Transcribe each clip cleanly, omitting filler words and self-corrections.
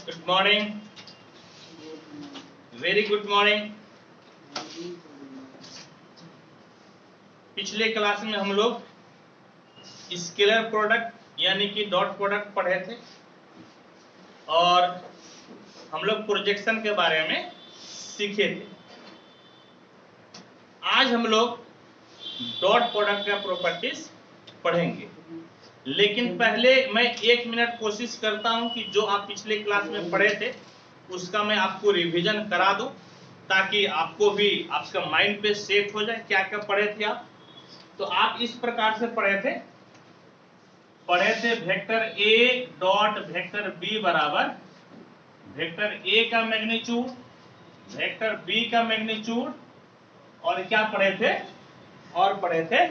Good morning, very good morning. पिछले class में हम लोग स्केलर प्रोडक्ट यानी कि डॉट प्रोडक्ट पढ़े थे और हम लोग प्रोजेक्शन के बारे में सीखे थे। आज हम लोग डॉट प्रोडक्ट का प्रॉपर्टीज पढ़ेंगे, लेकिन पहले मैं 1 मिनट कोशिश करता हूं कि जो आप पिछले क्लास में पढ़े थे उसका मैं आपको रिवीजन करा दूं, ताकि आपको भी आपका माइंड पे सेट हो जाए क्या क्या पढ़े थे आप। तो आप इस प्रकार से पढ़े थे vector A dot vector B बराबर वेक्टर ए का मैग्नीट्यूड, वेक्टर बी का मैग्नीट्यूड और क्या पढ़े थे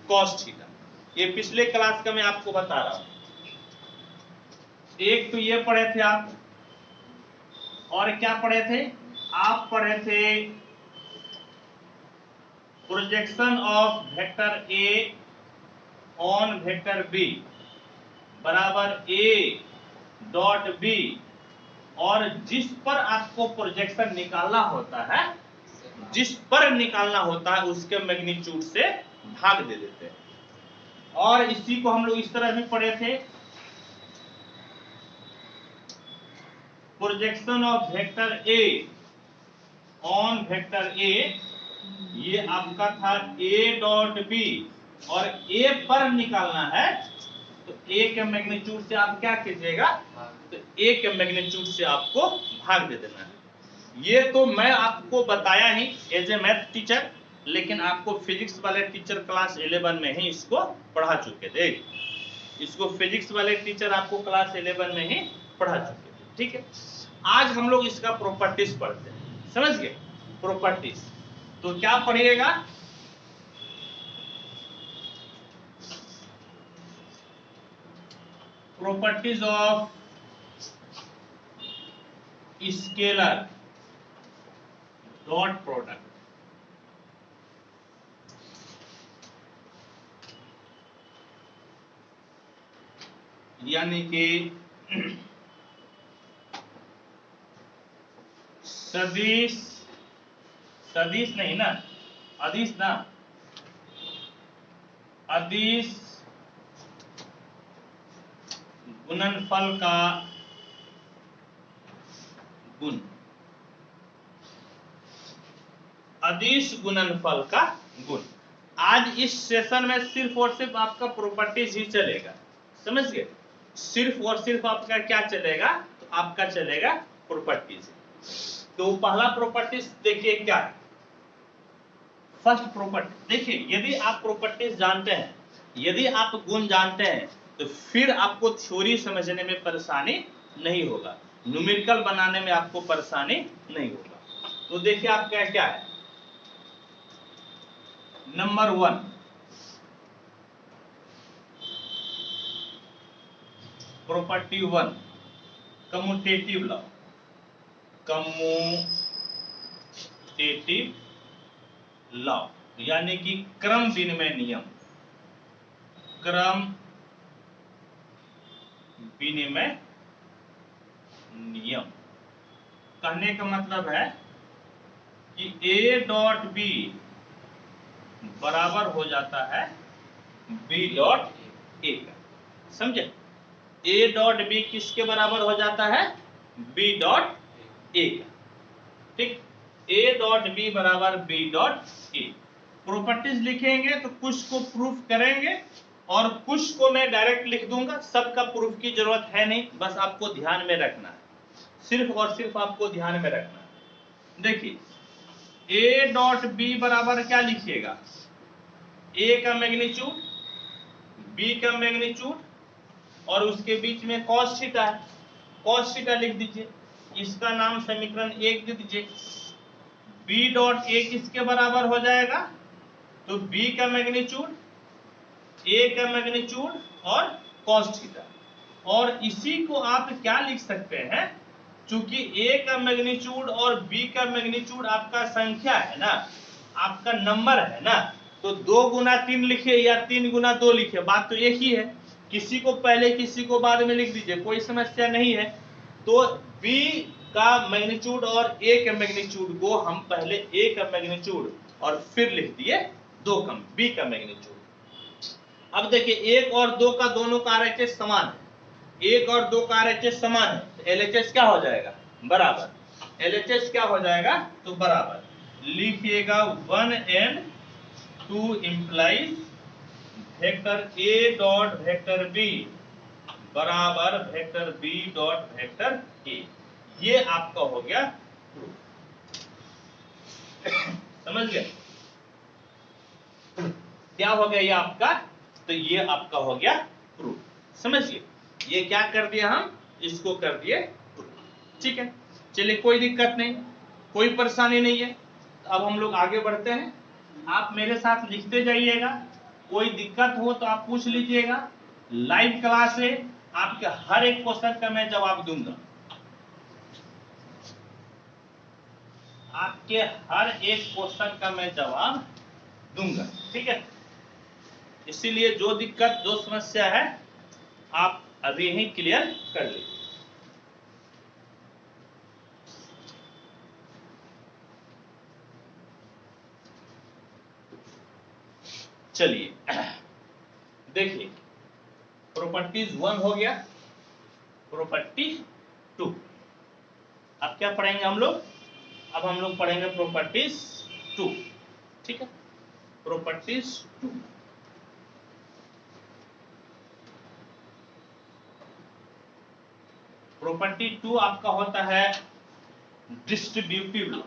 कॉस थीटा। ये पिछले क्लास का मैं आपको बता रहा हूं। एक तो ये पढ़े थे आप, और क्या पढ़े थे आप? पढ़े थे projection of vector A on vector B बराबर ए डॉट बी, और जिस पर आपको प्रोजेक्शन निकालना होता है उसके मैग्नीट्यूड से भाग दे देते हैं। और इसी को हम लोग इस तरह भी पढ़े थे, projection of vector A on vector A, ये आपका था ए डॉट बी, और ए पर निकालना है तो ए के मैग्नीट्यूड से आप क्या कीजिएगा, तो ए के मैग्नीट्यूड से आपको भाग दे देना है। ये तो मैं आपको बताया ही एज ए मैथ टीचर, लेकिन आपको फिजिक्स वाले टीचर क्लास 11 में ही इसको पढ़ा चुके थे। इसको फिजिक्स वाले टीचर आपको क्लास 11 में ही पढ़ा चुके थे, ठीक है। आज हम लोग इसका प्रॉपर्टीज पढ़ते हैं, समझ गए प्रॉपर्टीज। तो क्या पढ़िएगा, properties of scaler dot product. यानी कि सदिश नहीं ना, अदिश ना, अदिश गुणनफल का गुण, अदिश गुणनफल का गुण। आज इस सेशन में सिर्फ और सिर्फ आपका प्रॉपर्टीज ही चलेगा, समझ गए। सिर्फ और सिर्फ आपका क्या चलेगा, तो आपका चलेगा प्रॉपर्टीज। तो पहला प्रॉपर्टीज देखिए क्या है, फर्स्ट प्रॉपर्टी देखिए। यदि आप प्रॉपर्टीज जानते हैं, यदि आप गुण जानते हैं, तो फिर आपको थ्योरी समझने में परेशानी नहीं होगा, न्यूमेरिकल बनाने में आपको परेशानी नहीं होगा। तो देखिए आपका क्या है, number 1 property 1 commutative law, commutative law यानी कि क्रम विनिमय नियम, क्रम विनिमय नियम। कहने का मतलब है कि ए डॉट बी बराबर हो जाता है बी डॉट ए का, समझे। ए डॉट बी किसके बराबर हो जाता है, बी डॉट ए का, ठीक। ए डॉट बी बराबर बी डॉट ए। प्रॉपर्टीज लिखेंगे तो कुछ को प्रूफ करेंगे और कुछ को मैं डायरेक्ट लिख दूंगा, सबका प्रूफ की जरूरत है नहीं, बस आपको ध्यान में रखना है, सिर्फ और सिर्फ आपको ध्यान में रखना है। देखिए ए डॉट बी बराबर क्या लिखिएगा, ए का मैग्नीट्यूड, बी का मैग्नीट्यूड, और उसके बीच में कॉस थीटा है, कॉस थीटा लिख दीजिए। इसका नाम समीकरण 1 दे दीजिए। बी डॉट ए किसके बराबर हो जाएगा, तो बी का मैग्नीट्यूड, ए का मैग्नीट्यूड और कॉस थीटा। और इसी को आप क्या लिख सकते हैं, चूंकि ए का मैग्नीट्यूड और बी का मैग्नीट्यूड आपका संख्या है ना, आपका नंबर है ना, तो 2 गुना 3 लिखे या 3 गुना 2 लिखे, बात तो एक ही है। किसी को पहले किसी को बाद में लिख दीजिए, कोई समस्या नहीं है। तो b का मैग्नीट्यूड और a के मैग्नीट्यूड को हम पहले a का मैग्नीट्यूड और फिर लिख दिए 2 का b का मैग्नीट्यूड। अब देखिए 1 और 2 का दोनों का RHS समान है, 1 और 2 का RHS समान है, तो LHS क्या हो जाएगा? बराबर। LHS क्या हो जाएगा? तो बराबर लिखिएगा 1 and 2 implies vector a dot vector b बराबर vector b dot vector a। ये आपका हो गया प्रूफ। समझ गए? क्या हो गया ये आपका? तो ये आपका हो गया प्रूफ। समझिए, ये क्या कर दिया हम? इसको कर दिए प्रूफ। ठीक है, चलिए कोई दिक्कत नहीं, कोई परेशानी नहीं है। अब हम लोग आगे बढ़ते हैं। आप मेरे साथ लिखते जाइएगा, कोई दिक्कत हो तो आप पूछ लीजिएगा। लाइव क्लास है, आपके हर एक क्वेश्चन का मैं जवाब दूंगा, आपके हर एक क्वेश्चन का मैं जवाब दूंगा। ठीक है, इसीलिए जो दिक्कत जो समस्या है आप अभी ही क्लियर कर लीजिए। चलिए देखिए, प्रॉपर्टीज 1 हो गया, प्रॉपर्टी 2। अब क्या पढ़ेंगे हम लोग? अब हम लोग पढ़ेंगे प्रॉपर्टीज 2। ठीक है, प्रॉपर्टीज 2। प्रॉपर्टी 2 आपका होता है डिस्ट्रीब्यूटिव लॉ।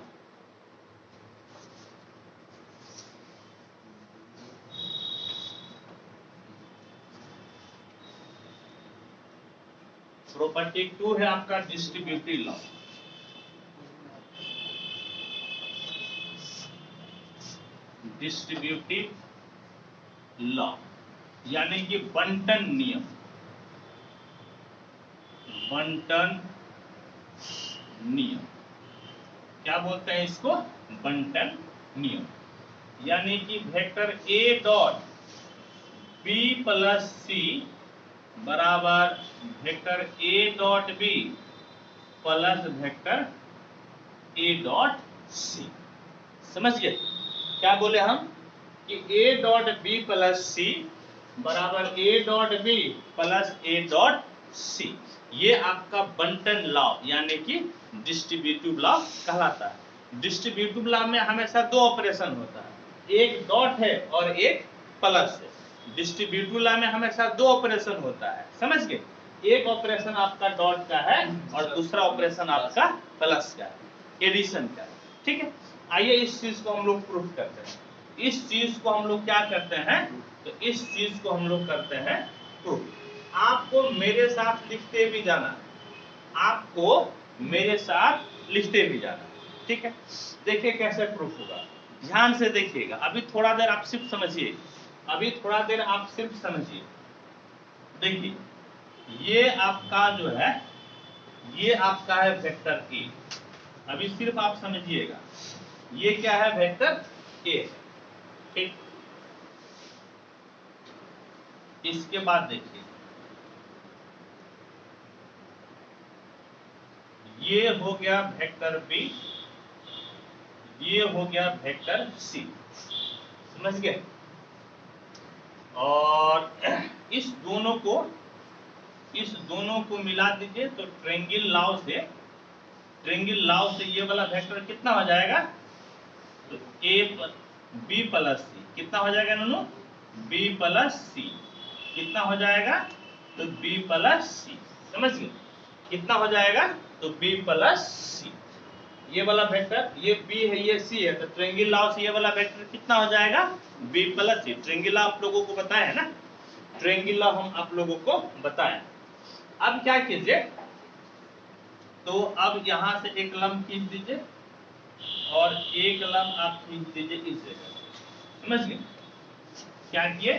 प्रॉपर्टी 2 है आपका डिस्ट्रीब्यूटिव लॉ। डिस्ट्रीब्यूटिव लॉ यानी कि बंटन नियम। बंटन नियम क्या बोलते हैं इसको? बंटन नियम। यानी कि vector a dot b plus c बराबर vector a dot b plus vector a dot c। समझ गए? क्या बोले हम कि a dot b plus c बराबर a dot b plus a dot c। ये आपका बंटन लॉ यानी कि डिस्ट्रीब्यूटिव लॉ कहलाता है। डिस्ट्रीब्यूटिव लॉ में हमेशा 2 ऑपरेशन होता है, एक डॉट है और एक प्लस है। डिस्ट्रीब्यूटिव लॉ में हमेशा 2 ऑपरेशन होता है। समझ गए? एक ऑपरेशन आपका डॉट का है और दूसरा ऑपरेशन आपका प्लस का है, एडिशन का है। ठीक है, आइए इस चीज को हम लोग प्रूफ करते हैं। इस चीज को हम लोग क्या करते हैं? तो इस चीज को हम लोग करते हैं प्रूफ। आपको मेरे साथ लिखते भी जाना है, आपको मेरे साथ लिखते भी जाना है। ठीक है, देखिए कैसे प्रूफ होगा, ध्यान से देखिएगा। अभी थोड़ा देर आप सिर्फ समझिए, अभी थोड़ा देर आप सिर्फ समझिए। देखिए, ये आपका जो है, ये आपका है वेक्टर ए। अभी सिर्फ आप समझिएगा, ये क्या है? वेक्टर ए। ठीक, इसके बाद देखिए, ये हो गया वेक्टर बी, ये हो गया वेक्टर सी। समझ गए? और इस दोनों को मिला दीजिए तो ट्रायंगल लॉ से ये वाला वेक्टर कितना हो जाएगा? तो ए बी प्लस सी कितना हो जाएगा नोनो? बी प्लस सी कितना हो जाएगा? तो बी प्लस सी। समझ गए? कितना हो जाएगा? तो बी प्लस सी। ये वाला वेक्टर, ये बी है ये सी है, तो ट्रायंगल लॉ से ये वाला वेक्टर कितना हो जाएगा? बी प्लस सी। ट्रायंगल लॉ आप लोगों को बताया है ना, ट्रायंगल लॉ हम आप लोगों को बताया। अब क्या कीजिए, तो अब यहां से एक लंब खींच दीजिए और एक लंब आप खींच दीजिए इस जगह। समझ गए? क्या किए?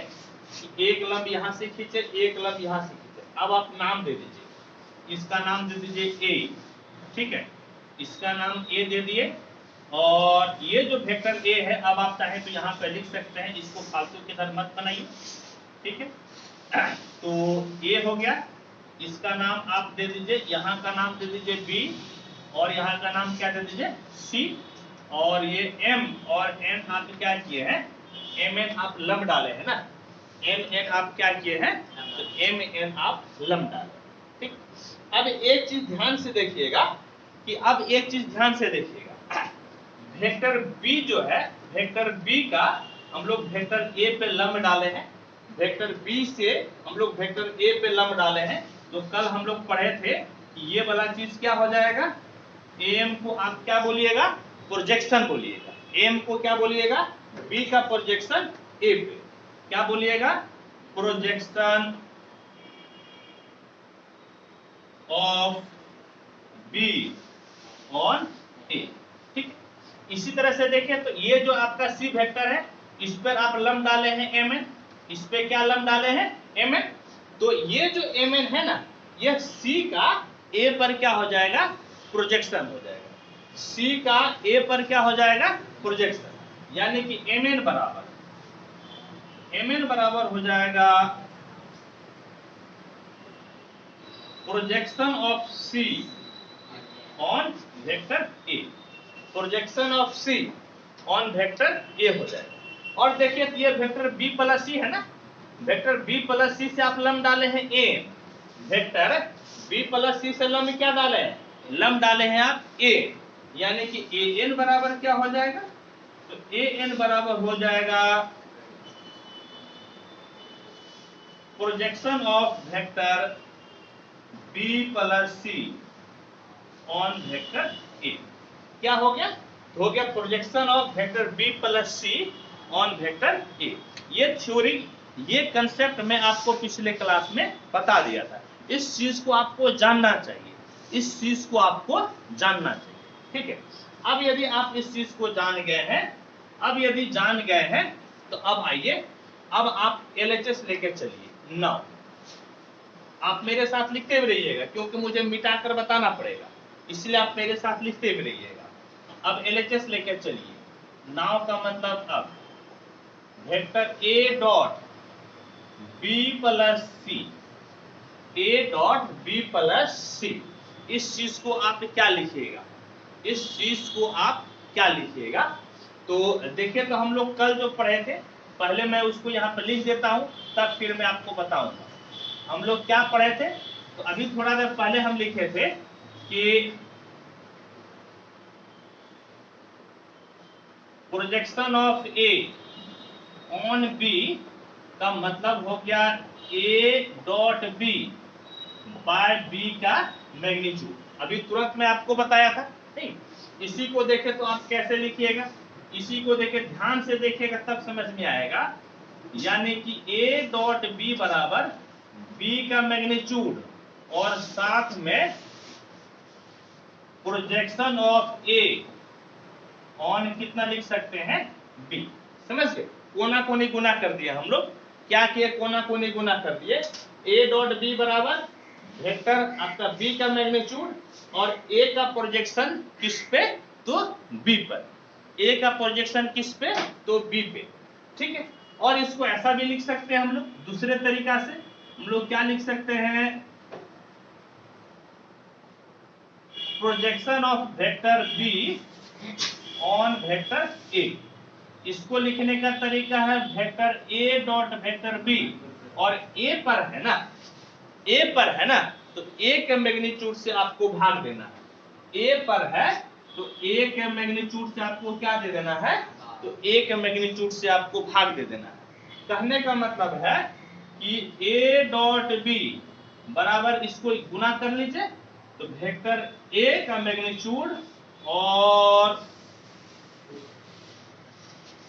एक लंब यहां से खींचे, एक लंब यहां से खींचे। अब आप नाम दे दीजिए, इसका नाम दे दीजिए ए। ठीक है, इसका नाम ए दे दिए। और ये जो वेक्टर ए है, अब आप चाहे तो यहाँ पे लिख सकते हैं, इसको फालतू की तरह मत बनाइए। ठीक है, तो ए हो गया, इसका नाम आप दे दीजिए, यहाँ का नाम दे दीजिए बी, और यहाँ का नाम क्या दे दीजिए सी, और ये एम और एन आप क्या किए हैं, एम एन आप लम डाले हैं ना, एम एन आप क्या किए हैं, तो एम एन आप लम डाले। ठीक, अब एक चीज ध्यान से देखिएगा कि अब एक चीज ध्यान से देखिएगा, वेक्टर बी जो है, वेक्टर बी का हम लोग वेक्टर ए पे लम डाले हैं, वेक्टर बी से हम लोग वेक्टर ए पे लम डाले हैं। तो कल हम लोग पढ़े थे कि ये वाला चीज क्या हो जाएगा, एम को आप क्या बोलिएगा, प्रोजेक्शन बोलिएगा, एम को क्या बोलिएगा, बी का प्रोजेक्शन ए पे क्या बोलिएगा, प्रोजेक्शन ऑफ बी ऑन ए। ठीक, इसी तरह से देखें तो ये जो आपका सी वेक्टर है, इस पर आप लम डाले हैं एम एन, इस पे क्या लम डाले हैं एम एन, तो ये जो एम एन है ना, ये सी का ए पर क्या हो जाएगा, प्रोजेक्शन हो जाएगा, सी का ए पर क्या हो जाएगा, प्रोजेक्शन, यानी कि एम एन बराबर हो जाएगा projection of C on vector A, projection of C on vector A हो जाएगा। और देखिए तो ये वेक्टर बी प्लस सी है ना, वेक्टर बी प्लस सी से आप लम डाले हैं ए, वेक्टर बी प्लस सी से लम क्या डाले हैं, लम डाले हैं आप ए, यानी कि ए एन बराबर क्या हो जाएगा, तो ए एन बराबर हो जाएगा projection of vector B plus C on vector A. क्या हो गया, हो गया projection of vector B plus C on vector A. ये थ्योरी, ये कंसेप्ट मैं आपको पिछले क्लास में बता दिया था, इस चीज को आपको जानना चाहिए, इस चीज को आपको जानना चाहिए। ठीक है, अब यदि आप इस चीज को जान गए हैं, अब यदि जान गए हैं तो अब आइए, अब आप एलएचएस लेके चलिए। नाउ आप मेरे साथ लिखते भी रहिएगा, क्योंकि मुझे मिटाकर बताना पड़ेगा, इसलिए आप मेरे साथ लिखते भी रहिएगा। अब एलएचएस लेके चलिए। नाउ का मतलब अब vector A dot B plus C, A dot B plus C, इस चीज को आप क्या लिखिएगा, इस चीज को आप क्या लिखिएगा, तो देखिए तो हम लोग कल जो पढ़े थे, पहले मैं उसको यहाँ पर लिख देता हूँ, तब फिर मैं आपको बताऊंगा हम लोग क्या पढ़े थे। तो अभी थोड़ा देर पहले हम लिखे थे कि projection of A on B का मतलब हो गया A dot B by B का मैग्नीट्यूड। अभी तुरंत मैं आपको बताया था, नहीं, इसी को देखे तो आप कैसे लिखिएगा, इसी को देखे ध्यान से देखिएगा तब समझ में आएगा, यानी कि ए डॉट बी बराबर बी का मैग्नीट्यूड और साथ में प्रोजेक्शन ऑफ ए ऑन कितना लिख सकते हैं बी। समझ गए, कोना कोनी गुना कर दिया हम लोग, क्या किए, कोना कोनी गुना कर दिए। ए डॉट बी बराबर वेक्टर आपका बी का मैग्नीट्यूड और ए का प्रोजेक्शन किस पे, तो बी पर, ए का प्रोजेक्शन किस पे, तो बी पे। ठीक है, और इसको ऐसा भी लिख सकते हैं हम लोग दूसरे तरीका से, हम लोग क्या लिख सकते हैं, projection of vector B on vector A. इसको लिखने का तरीका है vector A dot vector B, और ए पर है ना, ए पर है ना, तो ए के मैग्नीट्यूड से आपको भाग देना है, ए पर है तो ए के मैग्नीट्यूड से आपको क्या दे देना है, तो ए के मैग्नीट्यूड से आपको भाग दे देना है। कहने का मतलब है कि ए डॉट बी बराबर, इसको गुना कर लीजिए, तो वेक्टर ए का मैग्नीट्यूड और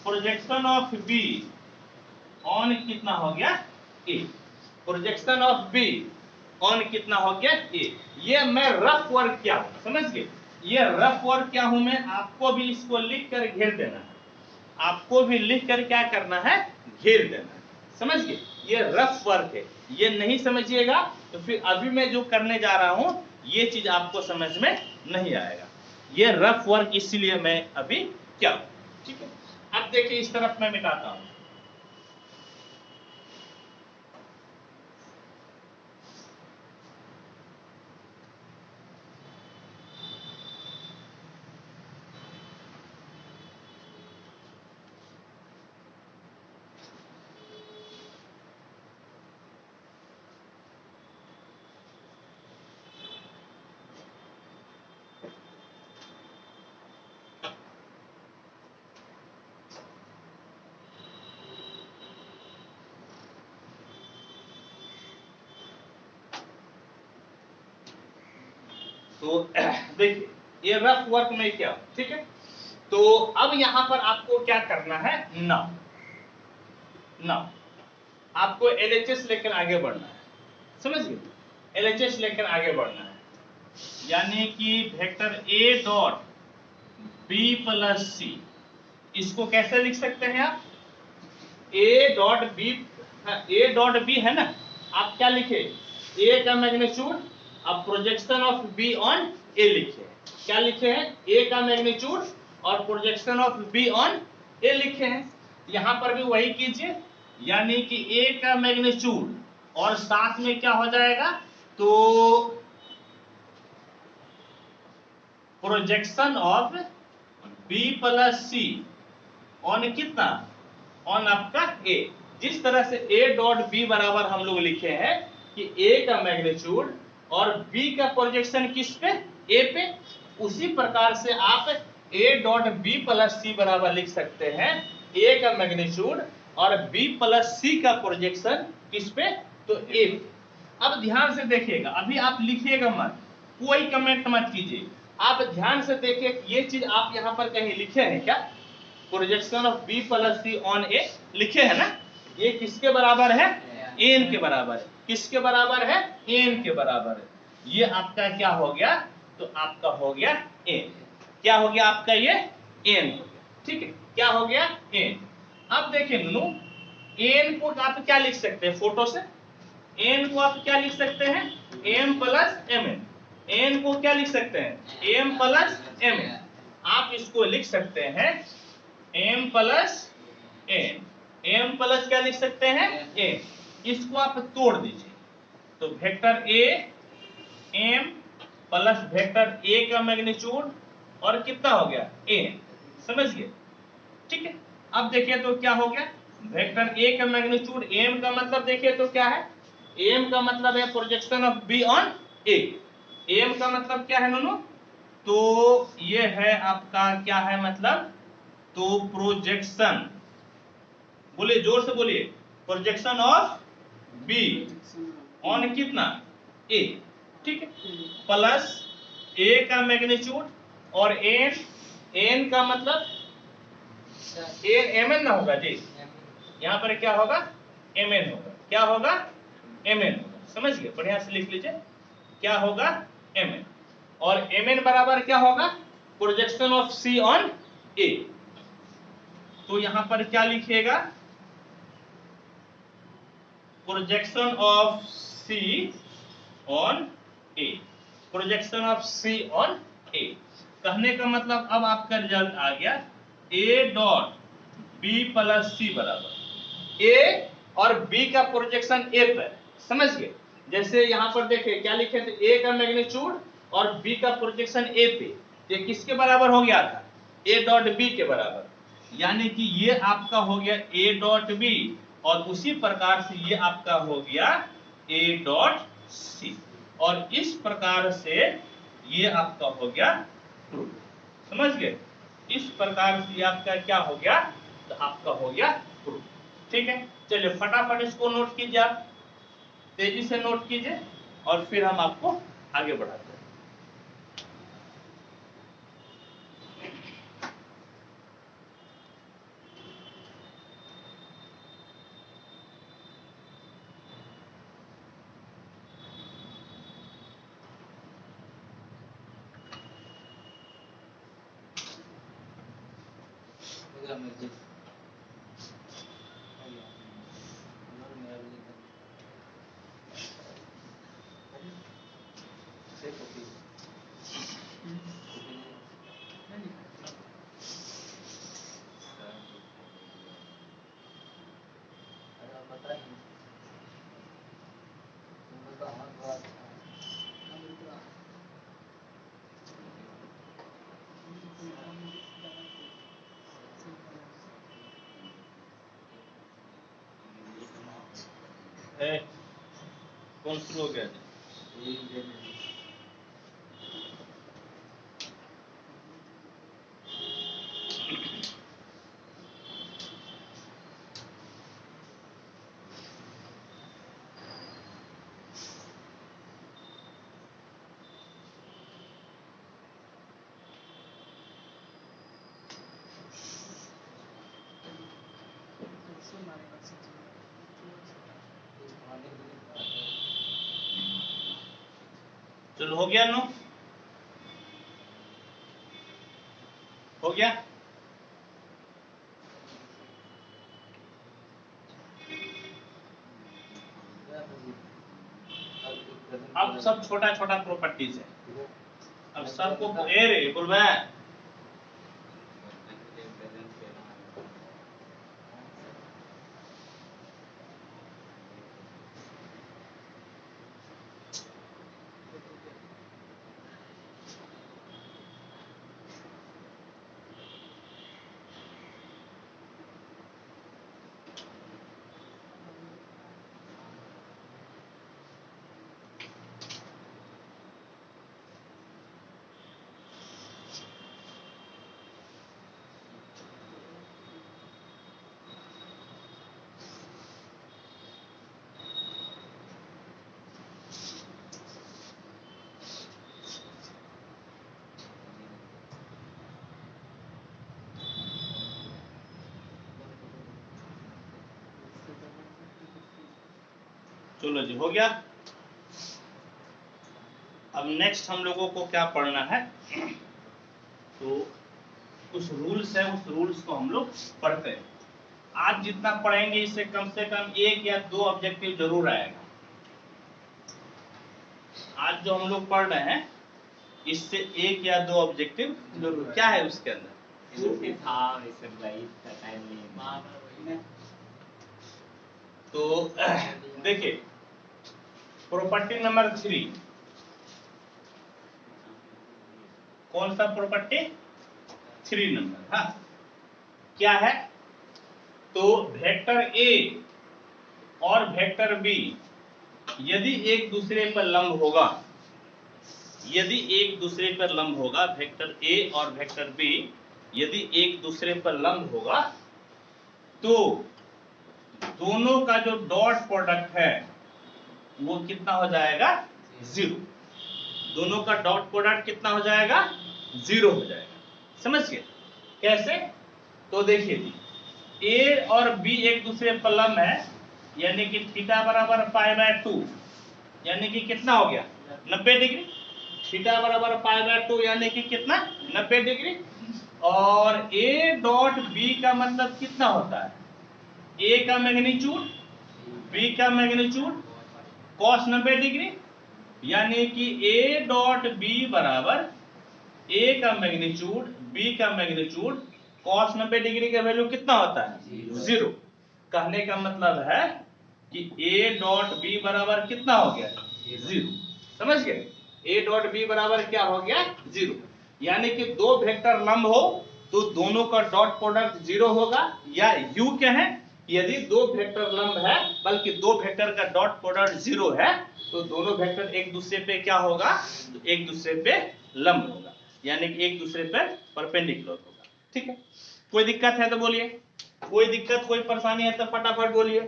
प्रोजेक्शन ऑफ बी ऑन कितना हो गया ए, प्रोजेक्शन ऑफ बी ऑन कितना हो गया ए। ये मैं रफ वर्क क्या हूं, समझ गए, ये रफ वर्क क्या हूं मैं, आपको भी इसको लिख कर घेर देना है, आपको भी लिख कर क्या करना है, घेर देना है। समझ गए, ये रफ वर्क है, ये नहीं समझिएगा तो फिर अभी मैं जो करने जा रहा हूं ये चीज आपको समझ में नहीं आएगा, ये रफ वर्क इसीलिए मैं अभी क्या। ठीक है, अब देखिए इस तरफ मैं मिटाता हूं, तो देखिए ये रफ वर्क में क्या, ठीक है। तो अब यहां पर आपको क्या करना है, नाउ आपको एलएचएस लेकर आगे बढ़ना है, समझ गए, एलएचएस लेकर आगे बढ़ना है, यानी कि vector A dot B plus C, इसको कैसे लिख सकते हैं आप, A dot B, A dot B है ना, आप क्या लिखे, ए का मैग्नीट्यूड, अब projection of B on A लिखे, क्या लिखे हैं, ए का मैग्नीट्यूड और projection of B on A लिखे हैं। यहां पर भी वही कीजिए, यानी कि ए का मैग्नीट्यूड और साथ में क्या हो जाएगा, तो projection of B plus C on कितना, ऑन आपका ए। जिस तरह से ए डॉट बी बराबर हम लोग लिखे हैं कि ए का मैग्नीट्यूड और बी का प्रोजेक्शन किस पे, ए पे, उसी प्रकार से आप A dot B plus C बराबर लिख सकते हैं ए का मैग्नीट्यूड और बी प्लस सी का प्रोजेक्शन किस पे, तो ए पे। अब ध्यान से देखिएगा, अभी आप लिखिएगा मत, कोई कमेंट मत कीजिए, आप ध्यान से देखिए, ये चीज आप यहां पर कहीं लिखे हैं क्या, projection of B plus C on A लिखे है ना, ये किसके बराबर है, एन के बराबर है, किसके बराबर है, एन के बराबर है। ये आपका क्या हो गया, तो आपका हो गया एन, क्या हो गया आपका, ये एन हो गया, ठीक है, क्या हो गया, एन। अब देखिए नो, एन को आप क्या लिख सकते हैं, फोटो से एन को आप क्या लिख सकते हैं, M plus M N, N को क्या लिख सकते हैं, एम प्लस एम एन, आप इसको लिख सकते हैं M plus N, M plus क्या लिख सकते हैं, एन, इसको आप तोड़ दीजिए, तो vector A M plus vector A का मैग्नीट्यूड और कितना हो गया, एन, समझ गए, ठीक है। अब देखिए तो क्या हो गया, वेक्टर ए का मैग्नीट्यूड, एम का मतलब देखिए तो क्या है, एम का मतलब है projection of B on A, M का मतलब क्या है नोनो, तो ये है आपका क्या है मतलब, तो प्रोजेक्शन, बोलिए जोर से बोलिए, प्रोजेक्शन ऑफ बी ऑन कितना, ए, ठीक है, प्लस ए का मैग्नीट्यूड और एन, एन का मतलब एन एम एन ना होगा जी, यहां पर क्या होगा, एम एन होगा, क्या होगा, एम एन होगा, समझ गए, बढ़िया से लिख लीजिए, क्या होगा, एम एन, और एम एन बराबर क्या होगा, projection of C on A, तो यहां पर क्या लिखिएगा, projection of C on A, projection of C on A, कहने का मतलब अब आपका रिजल्ट आ गया A dot B plus C बराबर ए और बी का प्रोजेक्शन ए पर, समझ गए, जैसे यहां पर देखिए क्या लिखे थे, ए का मैग्नीट्यूड और बी का प्रोजेक्शन ए पे, ये किसके बराबर हो गया था, ए डॉट बी के बराबर, यानी कि ये आपका हो गया ए डॉट बी और उसी प्रकार से ये आपका हो गया ए डॉट सी, और इस प्रकार से ये आपका हो गया ट्रू, समझ गए, इस प्रकार से आपका क्या हो गया, तो आपका हो गया ट्रू, ठीक है। चलिए फटाफट इसको नोट कीजिए, आप तेजी से नोट कीजिए और फिर हम आपको आगे बढ़ाते हैं। कौन शुरू हो गया, चलो हो गया नो, हो गया। अब सब छोटा छोटा प्रॉपर्टीज है, अब सबको ए रे बोल रहा है। चलो जी हो गया। अब नेक्स्ट हम लोगों को क्या पढ़ना है, तो कुछ रूल्स है, उस रूल्स को हम लोग पढ़ते हैं। आज जितना पढ़ेंगे इससे कम से कम 1 या 2 ऑब्जेक्टिव जरूर आएगा। आज जो हम लोग पढ़ रहे हैं इससे 1 या 2 ऑब्जेक्टिव जरूर। क्या है उसके अंदर? तो देखिए प्रॉपर्टी नंबर 3, कौन सा प्रॉपर्टी? 3 नंबर। हाँ क्या है? तो वेक्टर ए और वेक्टर बी यदि एक दूसरे पर लंब होगा, यदि एक दूसरे पर लंब होगा, वेक्टर ए और वेक्टर बी यदि एक दूसरे पर लंब होगा, तो दोनों का जो डॉट प्रोडक्ट है वो कितना हो जाएगा? 0। दोनों का डॉट प्रोडक्ट कितना हो जाएगा? 0 हो जाएगा। समझ गए कैसे? तो देखिए जी, ए और बी एक दूसरे पर लंब है, यानी कि थीटा बराबर π/2, यानी कि कितना हो गया? 90 डिग्री। थीटा बराबर π/2 यानी कि कितना? 90 डिग्री। और ए डॉट बी का मतलब कितना होता है? ए का मैग्नीट्यूड, बी का मैग्नीट्यूड cos 90 डिग्री, यानी कि ए डॉट बी बराबर ए का मैग्नीट्यूड बी का मैग्नीट्यूड cos 90 डिग्री का वैल्यू कितना होता है? 0। कहने का मतलब है कि ए डॉट बी बराबर कितना हो गया? 0। समझ गए? ए डॉट बी बराबर क्या हो गया? 0। यानी कि 2 वेक्टर लंब हो तो दोनों का डॉट प्रोडक्ट 0 होगा, या यू क्या है, यदि 2 वेक्टर लंब है बल्कि 2 वेक्टर का डॉट प्रोडक्ट 0 है तो दोनों वेक्टर एक दूसरे पे क्या होगा? तो एक दूसरे पे लंब होगा, यानी कि एक दूसरे पे परपेंडिकुलर होगा। ठीक है, कोई दिक्कत है तो बोलिए, कोई दिक्कत कोई परेशानी है तो फटाफट बोलिए,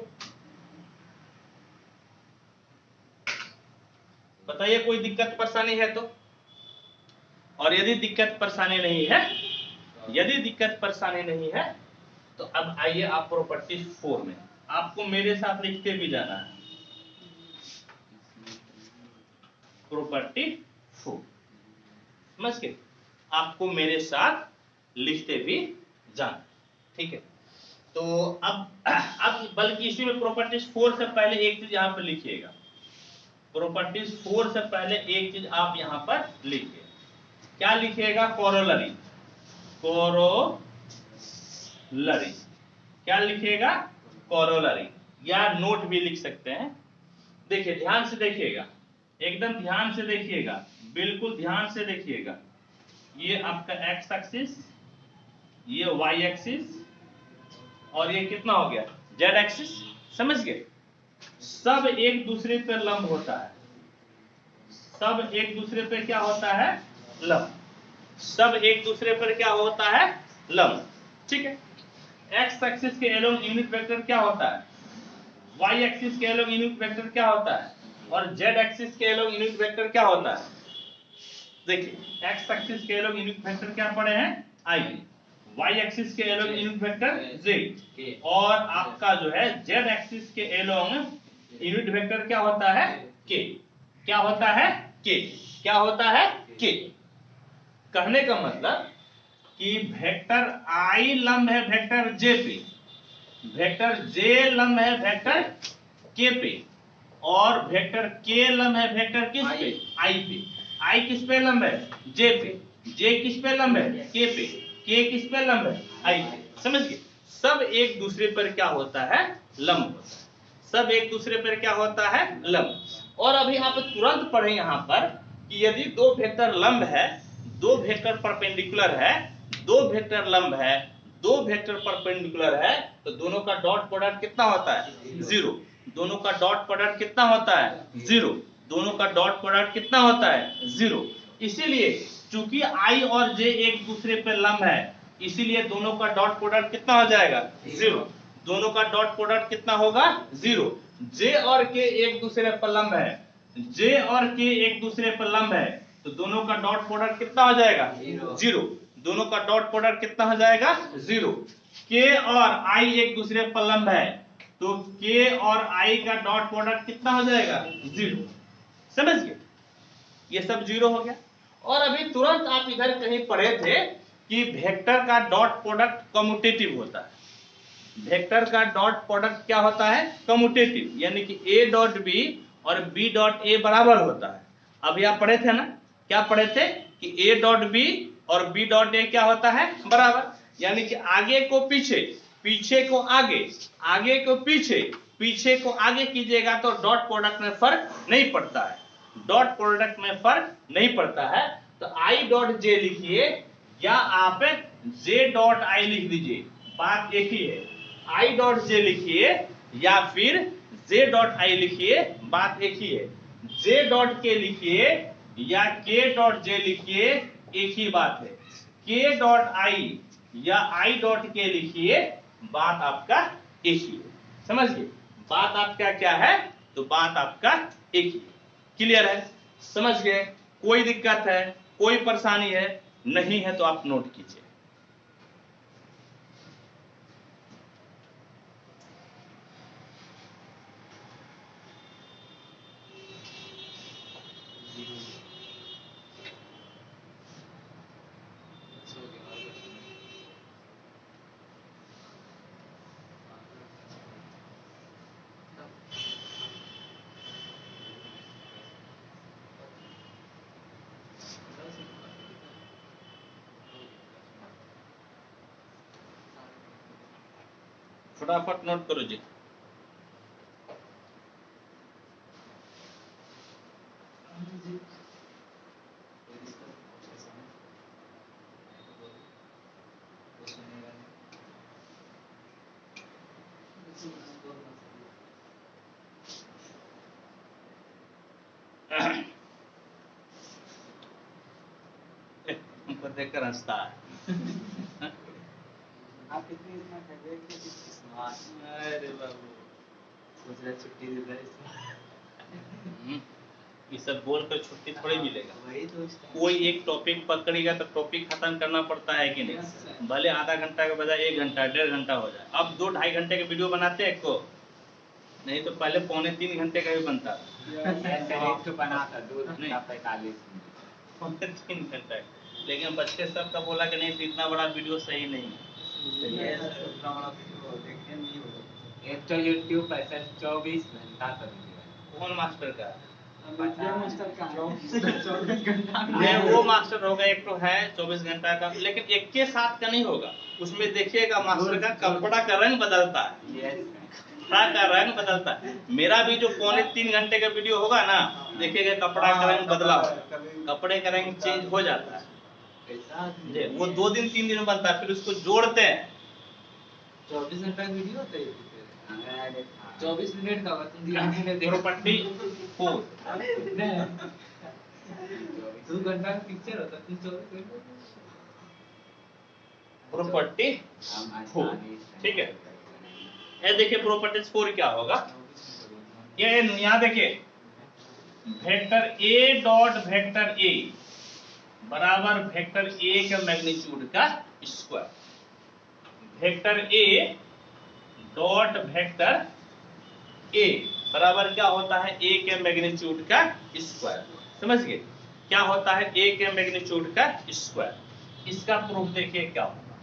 बताइए कोई दिक्कत परेशानी है तो। और यदि दिक्कत परेशानी नहीं है, यदि दिक्कत परेशानी नहीं है तो अब आइए आप प्रॉपर्टी 4 में, आपको मेरे साथ लिखते भी जाना है। प्रॉपर्टी 4 समझ के आपको मेरे साथ लिखते भी जाना। ठीक है, तो अब बल्कि इसी में प्रॉपर्टीज 4 से पहले एक चीज यहाँ पर लिखिएगा। प्रॉपर्टीज 4 से पहले एक चीज आप यहाँ पर लिखिए। क्या लिखिएगा? कोरोलरी। कोरोलरी क्या लिखिएगा? कोरोलरी, या नोट भी लिख सकते हैं। देखिए ध्यान से देखिएगा, एकदम ध्यान से देखिएगा, बिल्कुल ध्यान से देखिएगा। ये आपका एक्स एक्सिस, ये वाई एक्सिस, और ये कितना हो गया? Z axis. समझ गए? सब एक दूसरे पर लंब होता है, सब एक दूसरे पर क्या होता है? लंब। सब एक दूसरे पर क्या होता है? लंब। ठीक है, एक्स एक्सिस के एलोंग यूनिट वेक्टर क्या होता है? वाई एक्सिस के एलोंग यूनिट वेक्टर क्या होता है? और जेड एक्सिस के एलोंग यूनिट वेक्टर क्या होता है? देखिए एक्स एक्सिस के एलोंग यूनिट वेक्टर क्या पढ़े हैं? आई। वाई एक्सिस के एलोंग यूनिट वेक्टर जेड, और आपका जो है जेड एक्सिस के एलोंग यूनिट वेक्टर क्या होता है? के। क्या होता है? के। क्या होता है? के। कहने का मतलब कि वेक्टर आई लंब है वेक्टर जे पे, वेक्टर जे लंब है वेक्टर के पे, और वेक्टर के लंब है वेक्टर किस पे? आई पे। आई किस पे लंब है? जे पे। जे किस पे लंब है? के पे। के किस पे लंब है? आई पे। समझ गए? सब एक दूसरे पर क्या होता है? लंब होता है। सब एक दूसरे पर क्या होता है? लंब। और अभी आप तुरंत पढ़े यहाँ पर कि यदि दो वेक्टर लंब है, दो वेक्टर परपेंडिकुलर है, दो वेक्टर लंब है, दो वेक्टर परपेंडिकुलर है, तो दोनों का डॉट प्रोडक्ट कितना होता है? 0। दोनों का डॉट प्रोडक्ट कितना होता है? 0। दोनों का डॉट प्रोडक्ट कितना होता है? 0। इसीलिए चूंकि आई और जे एक दूसरे पर लंब है, इसीलिए दोनों का डॉट प्रोडक्ट कितना हो जाएगा? 0। दोनों का डॉट प्रोडक्ट कितना होगा? 0। जे और के एक दूसरे पर लंब है, जे और के एक दूसरे पर लंब है, तो दोनों का डॉट प्रोडक्ट कितना हो जाएगा? 0। दोनों का डॉट प्रोडक्ट कितना हो जाएगा? 0। के और आई एक दूसरे पर लंब है, तो के और आई का डॉट प्रोडक्ट कितना हो जाएगा? 0। समझ गए? ये सब 0 हो गया। और अभी तुरंत आप इधर कहीं पढ़े थे कि वेक्टर का डॉट प्रोडक्ट कम्यूटेटिव होता है। वेक्टर का डॉट प्रोडक्ट क्या होता है? कम्यूटेटिव, यानी कि ए डॉट बी और बी डॉट ए बराबर होता है। अभी आप पढ़े थे ना, क्या पढ़े थे कि ए डॉट बी और बी डॉट ए क्या होता है? बराबर। यानी कि आगे को पीछे, पीछे को आगे, आगे को पीछे, पीछे को आगे कीजिएगा तो डॉट प्रोडक्ट में फर्क नहीं पड़ता है। डॉट प्रोडक्ट में फर्क नहीं पड़ता है। तो आई डॉट जे लिखिए या आप जे डॉट आई लिख दीजिए, बात एक ही है। आई डॉट जे लिखिए या फिर जे डॉट आई लिखिए, बात एक ही है। जे डॉट के लिखिए या के डॉट जे लिखिए, एक ही बात है। के डॉट आई या आई डॉट के लिखिए, बात आपका एक ही है। समझ गए? बात आपका क्या है? तो बात आपका एक ही है। क्लियर है? समझ गए? कोई दिक्कत है, कोई परेशानी है? नहीं है तो आप नोट कीजिए। फटाफट नोट करो जी। हमको देखकर हंसता है। आप कितनी इतना फेवरेट थे किसकी स्मार्ट अरे बाबू, सोच रहे छुट्टी दे दे। ये सब बोलकर छुट्टी थोड़ी मिलेगा। वही तो कोई एक टॉपिक पकड़ेगा तो टॉपिक खत्म करना पड़ता है कि नहीं? भले आधा घंटा के बजाय 1 घंटा 1.5 घंटा हो जाए। अब 2-2.5 घंटे के वीडियो बनाते हैं को, नहीं तो पहले 2.25-3 घंटे का भी बनता था। ऐसे एक तो बना था 2 घंटा 45 मिनट 3 घंटा। लेकिन बच्चे सब का बोला कि नहीं तो इतना बड़ा वीडियो सही नहीं है। एक तो YouTube पर सर 24 घंटा का वीडियो है। कौन मास्टर का? मास्टर का 24 घंटा नहीं, वो मास्टर होगा, एक तो है 24 घंटा का, लेकिन एक के साथ का नहीं होगा। उसमें देखिएगा मास्टर का कपड़ा का रंग बदलता है, यस कपड़ा का रंग बदलता है। मेरा भी जो 2.25-3 घंटे का वीडियो होगा ना, देखिएगा कपड़ा का रंग बदला होगा, कपड़े का रंग चेंज हो जाता है। वो 2 दिन 3 दिन में बनता है, फिर उसको जोड़ते हैं। 24 घंटा का वीडियो होता है 24 मिनट का तुम दिखाने देखो प्रोपर्टी 4 2 घंटा का पिक्चर होता है 24 घंटे प्रॉपर्टी 4। ठीक है, ये देखिए प्रॉपर्टी 4 क्या होगा। ये यहाँ देखिए, वेक्टर ए डॉट वेक्टर ए बराबर वेक्टर ए के मैग्नीट्यूड का square. Vector A dot vector ए बराबर क्या होता है? ए के मैग्नीट्यूड का स्क्वायर। समझ गए? क्या होता है ए के मैग्नीट्यूड का स्क्वायर। इसका प्रूफ देखिए क्या होगा।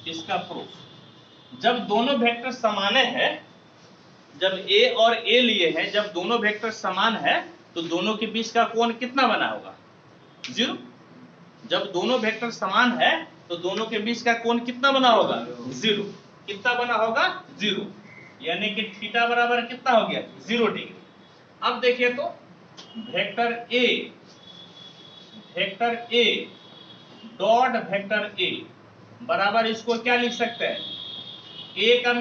इसका प्रूफ, जब दोनों वेक्टर समान है, जब ए और ए लिए हैं, जब दोनों वेक्टर समान है तो दोनों के बीच का कोण कितना बना होगा? 0। जब दोनों वेक्टर समान है तो दोनों के बीच का कोण कितना बना होगा? 0। कितना बना होगा? 0। यानी कि थीटा बराबर कितना हो गया? 0 डिग्री। अब देखिए तो वेक्टर ए डॉट वेक्टर ए बराबर, इसको क्या लिख सकते हैं? ए का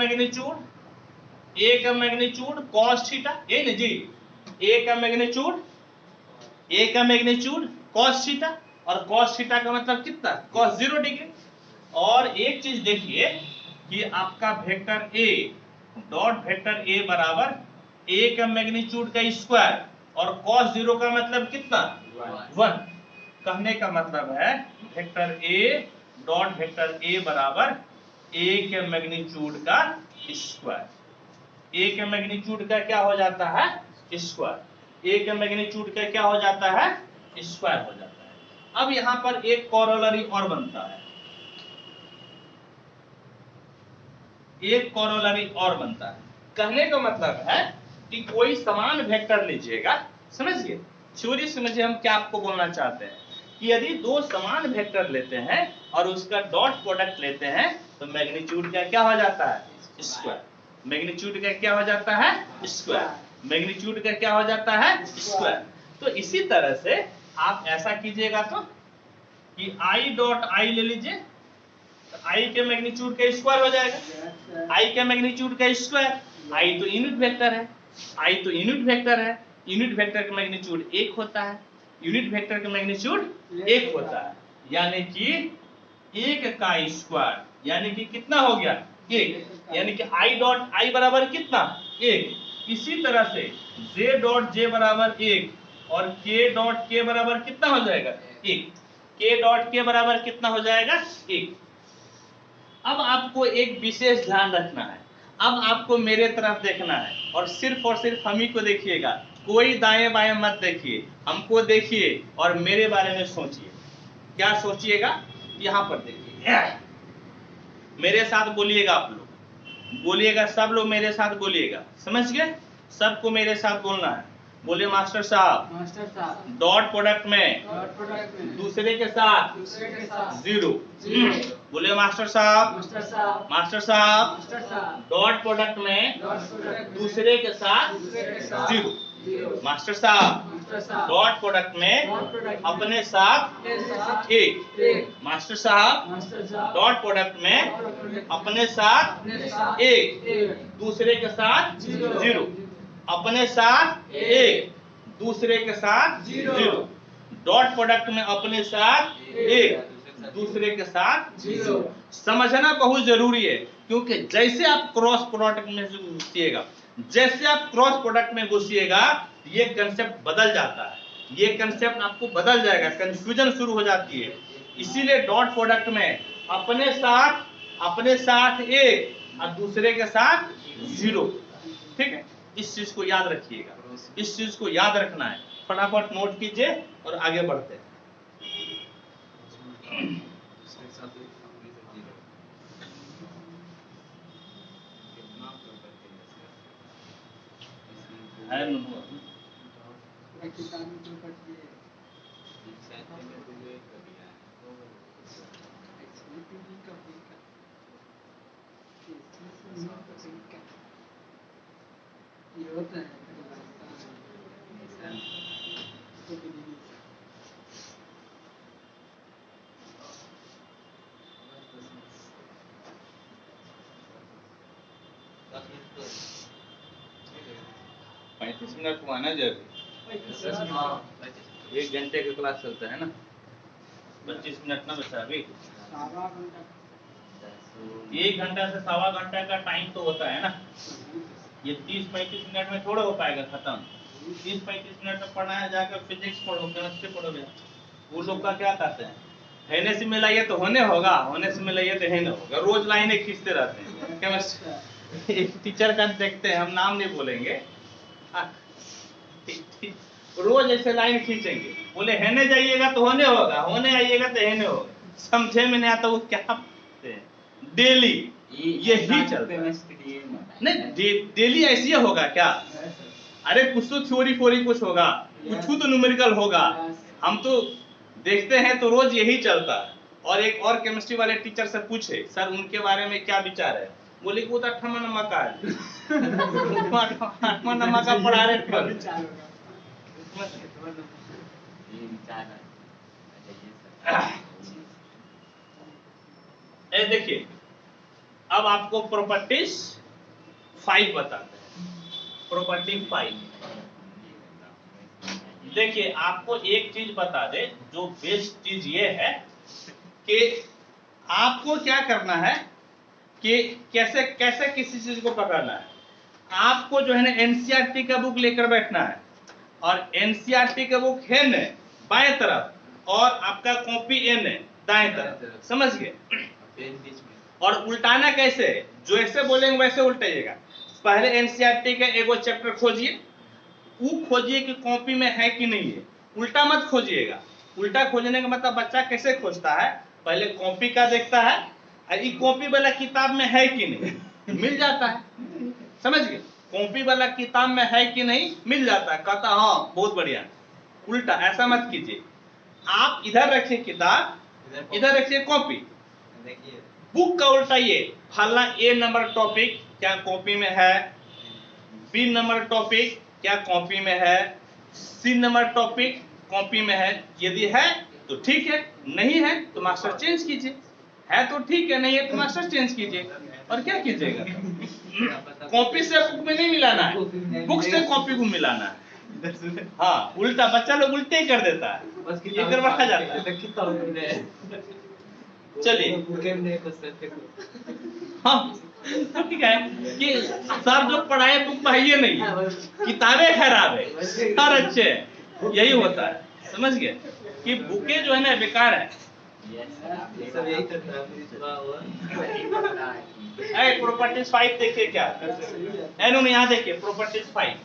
मैग्नीट्यूड कॉस थीटा, ये ना जी, ए का मैग्नीट्यूड कॉस थीटा, और कॉस थीटा का मतलब कितना? Cos 0 degree. और एक चीज देखिए कि आपका वेक्टर ए डॉट वेक्टर ए बराबर ए का मैग्नीट्यूड का स्क्वायर और कॉस 0 का मतलब कितना? 1। कहने का मतलब है वेक्टर ए डॉट वेक्टर ए बराबर ए के मैग्नीट्यूड का स्क्वायर। ए के मैग्नीट्यूड का क्या हो जाता है? स्क्वायर। ए के मैग्नीट्यूड का क्या हो जाता है? स्क्वायर हो जाता है। अब यहां पर एक कॉरोलरी और बनता है, एक कॉरोलरी और बनता है। कहने का मतलब है कि कोई समान वेक्टर लीजिएगा, समझिए थ्योरी समझिए हम क्या आपको बोलना चाहते हैं कि यदि दो समान वेक्टर लेते हैं और उसका डॉट प्रोडक्ट लेते हैं तो मैग्नीट्यूड का क्या हो जाता है? स्क्वायर। मैग्नीट्यूड का क्या हो जाता है? स्क्वायर। मैग्नीट्यूड का क्या हो जाता है? स्क्वायर। तो इसी तरह से आप ऐसा कीजिएगा तो कि आई डॉट आई ले लीजिए, तो आई के मैग्नीट्यूड का स्क्वायर हो जाएगा। आई के मैग्नीट्यूड का स्क्वायर, आई तो यूनिट वेक्टर है, यूनिट वेक्टर का मैग्नीट्यूड 1 होता है, यूनिट वेक्टर का मैग्नीट्यूड 1 होता है, यानी कि 1 का स्क्वायर, यानी कि कितना हो गया? 1। यानी कि आई डॉट आई बराबर कितना? 1। इसी तरह से जे डॉट जे बराबर 1 और के डॉट के बराबर कितना हो जाएगा? 1। के डॉट के बराबर कितना हो जाएगा? 1। अब आपको एक विशेष ध्यान रखना है, अब आपको मेरे तरफ देखना है और सिर्फ हम ही को देखिएगा, कोई दाएं बाएं मत देखिए, हमको देखिए और मेरे बारे में सोचिए। क्या सोचिएगा? यहाँ पर देखिए, मेरे साथ बोलिएगा, आप लोग बोलिएगा, सब लोग मेरे साथ बोलिएगा, समझ गए? सबको मेरे साथ बोलना है। बोले मास्टर साहब डॉट प्रोडक्ट में दूसरे के साथ 0। बोले मास्टर साहब डॉट प्रोडक्ट में दूसरे के साथ 0। मास्टर साहब डॉट प्रोडक्ट में अपने साथ 1। मास्टर साहब डॉट प्रोडक्ट में अपने साथ 1, दूसरे के साथ 0, अपने साथ 1, दूसरे के साथ 0, डॉट प्रोडक्ट में अपने साथ 1, दूसरे के साथ 0। समझना बहुत जरूरी है, क्योंकि जैसे आप क्रॉस प्रोडक्ट में घुसिएगा, जैसे आप क्रॉस प्रोडक्ट में घुसिएगा, ये कंसेप्ट बदल जाता है, ये कंसेप्ट आपको बदल जाएगा, कंफ्यूजन शुरू हो जाती है। इसीलिए डॉट प्रोडक्ट में अपने साथ 1 और दूसरे के साथ 0। ठीक है, इस चीज को याद रखिएगा, इस चीज को याद रखना है। फटाफट नोट कीजिए और आगे बढ़ते हैं। पैंतीस मिनट हुआ ना, जब 1 घंटे का क्लास चलता है ना, 25 मिनट ना बचा अभी। 1 घंटा से 1.25 घंटा का टाइम तो होता है ना, ये 30-35 मिनट में थोड़ा हो पाएगा खत्म। 30-35 मिनट में पढ़ना है, जाकर फिजिक्स पढ़ो, केमिस्ट्री पढ़ोगे। वो लोग का क्या कहते हैं, होने से मिलाइए तो होने होगा, होने से मिलाइए तो है ना होगा, रोज लाइनें खींचते रहते हैं। केमिस्ट्री एक टीचर का देखते हैं, हम नाम नहीं बोलेंगे, रोज ऐसे लाइन खींचेंगे, बोले हेने जाइएगा तो होने होगा, होने आइएगा तो हेने होगा, समझे में नहीं आता वो क्या डेली यही चलता है। नहीं डेली ऐसी होगा क्या? अरे कुछ तो थ्योरी फोरी कुछ होगा, कुछ तो न्यूमेरिकल होगा, हम तो देखते हैं तो रोज यही चलता है। और एक और केमिस्ट्री वाले टीचर से पूछे सर उनके बारे में क्या विचार है, बोले कि वो तो 8वां नंबर का है 8वां नंबर का पढ़ा रहे ए देखिए अब आपको प्रॉपर्टीज 5 बताते हैं। प्रॉपर्टी 5 देखिए आपको एक चीज बता दे, जो बेस्ट चीज ये है कि आपको क्या करना है कि कैसे कैसे किसी चीज को पकड़ना है। आपको जो है ना एनसीईआरटी का बुक लेकर बैठना है, और एनसीईआरटी का बुक है न बाएं तरफ और आपका कॉपी एन है दाएं तरफ, समझ गए। और उल्टाना कैसे, जो ऐसे बोलेंगे वैसे उल्टाइएगा। पहले एनसीईआरटी का एगो चैप्टर खोजिए, वो खोजिए कि कॉपी में है कि नहीं है, उल्टा मत खोजिएगा। उल्टा खोजने का मतलब बच्चा कैसे खोजता है, पहले कॉपी का देखता है, ये कॉपी वाला किताब में है कि नहीं, मिल जाता है, समझ गए। कॉपी वाला किताब में है कि नहीं मिल जाता है, कहता हाँ बहुत बढ़िया। उल्टा ऐसा मत कीजिए, आप इधर रखिए किताब, इधर रखिए कॉपी, बुक का उल्टा ये फलना ए नंबर टॉपिक क्या कॉपी में है, बी नंबर टॉपिक क्या कॉपी में है, सी नंबर टॉपिक कॉपी में है। यदि है तो ठीक है, नहीं है तो मास्टर चेंज कीजिए, है तो ठीक है, नहीं है तो मास्टर चेंज कीजिए। और क्या कीजिएगा, कॉपी से बुक में नहीं मिलाना है, बुक से कॉपी को मिलाना है। हाँ उल्टा, बच्चा लोग उल्टे ही कर देता है, ये गड़बड़ा जाता है। चलिए हाँ ठीक है कि सर जो पढ़ाए बुक में है ये नहीं, किताबें खराब है सर अच्छे है, यही होता है, समझ गए कि बुकें जो है ना बेकार है। प्रॉपर्टीज 5 देखिए क्या एनो यहाँ देखिए properties 5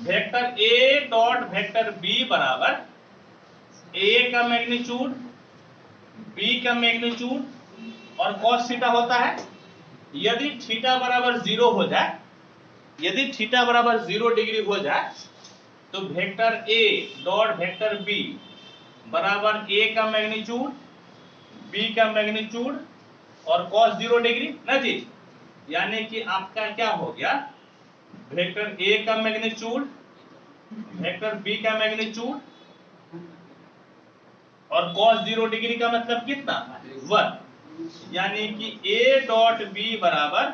vector A dot vector B बराबर ए का मैग्नीट्यूड बी का मैग्नीट्यूड और cos थीटा होता है। यदि थीटा बराबर 0 हो जाए, यदि थीटा बराबर 0 डिग्री हो जाए तो vector A dot vector B बराबर ए का मैग्नीट्यूड बी का मैग्नीट्यूड और cos 0 डिग्री ना जी। यानी कि आपका क्या हो गया, वेक्टर ए का मैग्नीट्यूड वेक्टर बी का मैग्नीट्यूड और cos 0 डिग्री का मतलब कितना 1, यानी कि a डॉट बी बराबर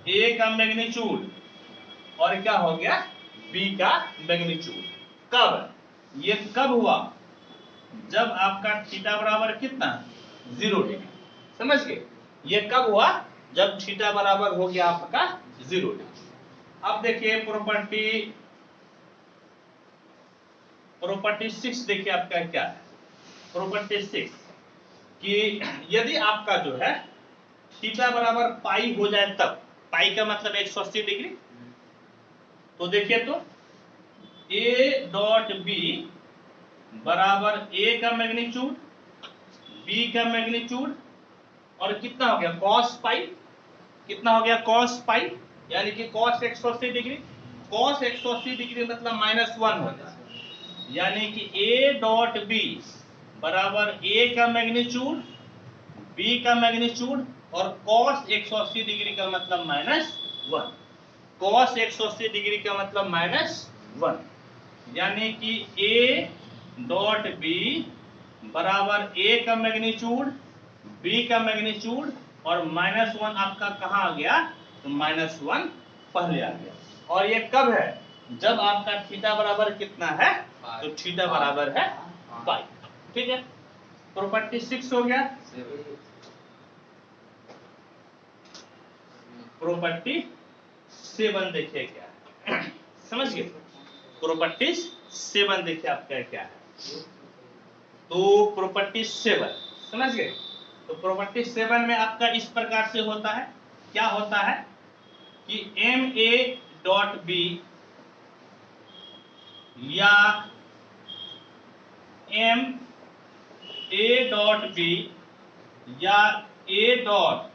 a का मैग्नीट्यूड और क्या हो गया b का मैग्नीट्यूड। कब, ये कब हुआ, जब आपका थीटा बराबर कितना 0 डिग्री, समझ गए। ये कब हुआ, जब थीटा बराबर हो गया आपका 0 डिग्री। अब देखिए प्रॉपर्टी 6 देखिए आपका क्या है। प्रॉपर्टी 6 कि यदि आपका जो है थीटा बराबर पाई हो जाए, तब पाई का मतलब 180 डिग्री, तो देखिए तो a डॉट बी बराबर a का मैग्नीट्यूड b का मैग्नीट्यूड और कितना हो गया cos पाई, कितना हो गया cos पाई, यानी कि cos 180 डिग्री, cos 180 डिग्री मतलब -1 होता है, यानी कि a डॉट बी बराबर a का मैग्नीट्यूड b का मैग्नीट्यूड और cos 180 डिग्री का मतलब -1, cos 180 डिग्री का मतलब -1, यानी कि a डॉट b बराबर a का मैग्नीट्यूड b का मैग्नीट्यूड और -1 आपका कहाँ आ गया, तो -1 पहले आ गया। और ये कब है, जब आपका थीटा बराबर कितना है, तो थीटा बराबर है पाई, ठीक है। प्रॉपर्टी 6 हो गया। प्रॉपर्टी 7 देखिए क्या है, समझ गए। प्रॉपर्टी 7 देखिए आपका क्या है, तो प्रॉपर्टी 7 समझ गए। तो प्रॉपर्टी 7 में आपका इस प्रकार से होता है, क्या होता है कि एम ए डॉट बी या एम ए डॉट बी या ए डॉट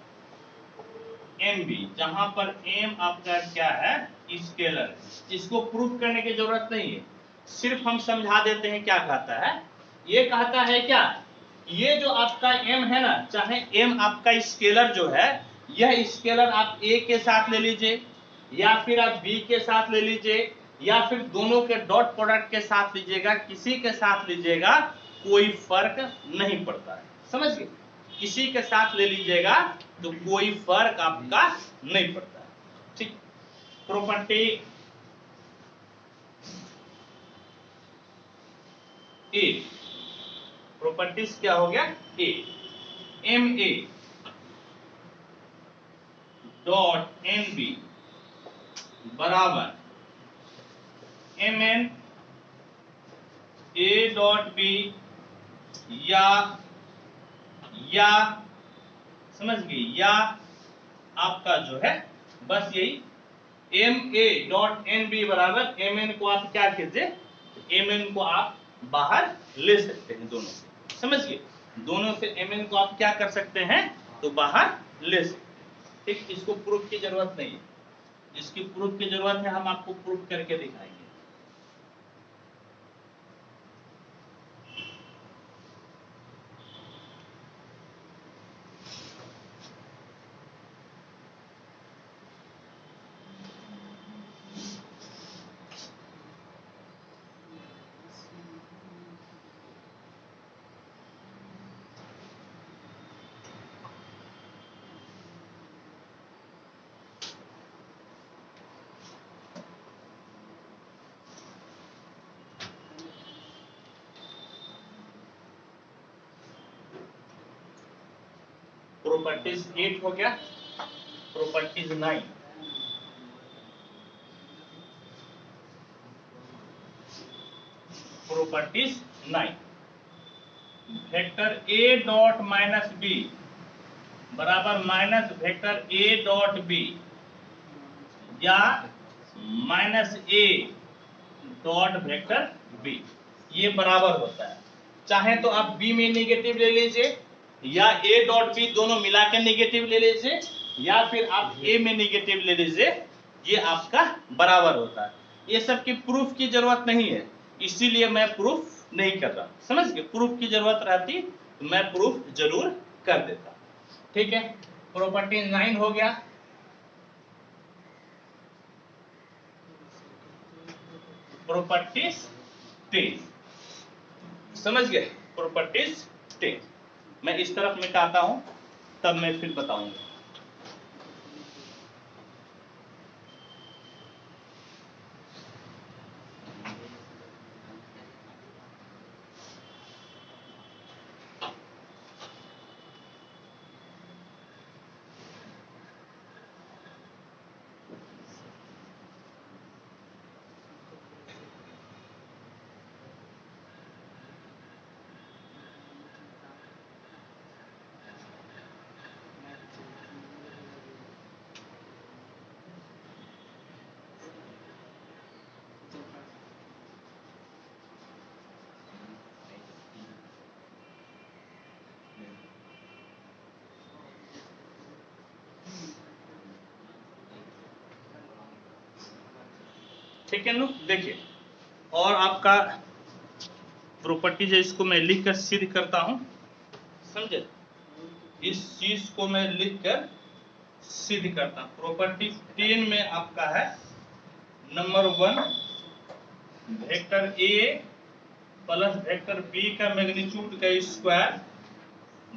एम बी, जहां पर एम आपका क्या है, स्केलर। इसको प्रूफ करने की जरूरत नहीं है, सिर्फ हम समझा देते हैं क्या कहता है। ये कहता है क्या, ये जो आपका एम है ना, चाहे एम आपका स्केलर जो है, यह स्केलर आप ए के साथ ले लीजिए या फिर आप बी के साथ ले लीजिए या फिर दोनों के डॉट प्रोडक्ट के साथ लीजिएगा, किसी के साथ लीजिएगा कोई फर्क नहीं पड़ता है, समझ गए। किसी के साथ ले लीजिएगा तो कोई फर्क आपका नहीं पड़ता है, ठीक। प्रॉपर्टी ए, प्रॉपर्टीज क्या हो गया, A, M A dot N B बराबर M N A dot B या समझ गए, या आपका जो है बस यही M A dot N B बराबर एम एन को आप क्या कीजिए, एम एन को आप बाहर ले सकते हैं दोनों से, समझ गए। दोनों से एम एन को आप क्या कर सकते हैं, तो बाहर ले सकते हैं, ठीक। इसको प्रूफ की जरूरत नहीं है, इसकी प्रूफ की जरूरत है हम आपको प्रूफ करके दिखाएंगे। प्रॉपर्टीज 8 हो गया, properties 9, properties 9, vector A dot minus B बराबर minus vector A dot B या minus A dot vector B, ये बराबर होता है। चाहे तो आप बी में निगेटिव ले लीजिए या ए डॉट बी, दोनों मिलाकर निगेटिव ले लीजिए या फिर आप ए में निगेटिव ले लीजिए, ये आपका बराबर होता है। ये सब की प्रूफ की जरूरत नहीं है, इसीलिए मैं प्रूफ नहीं कर रहा, समझ गए। प्रूफ की जरूरत रहती तो मैं प्रूफ जरूर कर देता, ठीक है। प्रॉपर्टी 9 हो गया, प्रॉपर्टीज 10, समझ गए। प्रॉपर्टीज 10 मैं इस तरफ मिटाता हूं, तब मैं फिर बताऊंगा। ठीक है ना, देखिए। और आपका प्रॉपर्टीज है, इसको मैं लिख कर सिद्ध करता हूं, समझे। इस चीज को मैं लिख कर सिद्ध करता हूं। प्रॉपर्टी 10 में आपका है number 1, vector A plus vector B का मैग्नीट्यूड का स्क्वायर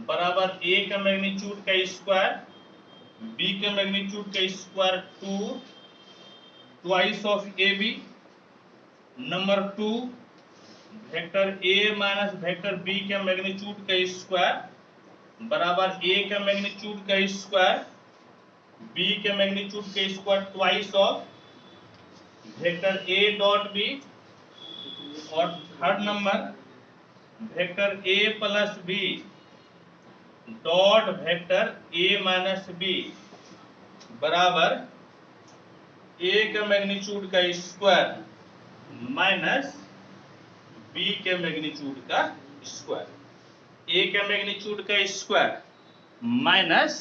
बराबर ए का मैग्नीट्यूड का स्क्वायर बी के मैग्नीट्यूड का square 2 twice of A B. Number 2, vector A minus vector B के मैग्नीट्यूड का स्क्वायर बराबर ए के मैग्नीट्यूड का स्क्वायर बी के मैग्नीट्यूड का square twice of vector A dot B. और third number, vector A plus B dot vector A minus B बराबर A का मैग्नीट्यूड का स्क्वायर माइनस बी के मैग्नीट्यूड का स्क्वायर, ए के मैग्नीट्यूड का स्क्वायर माइनस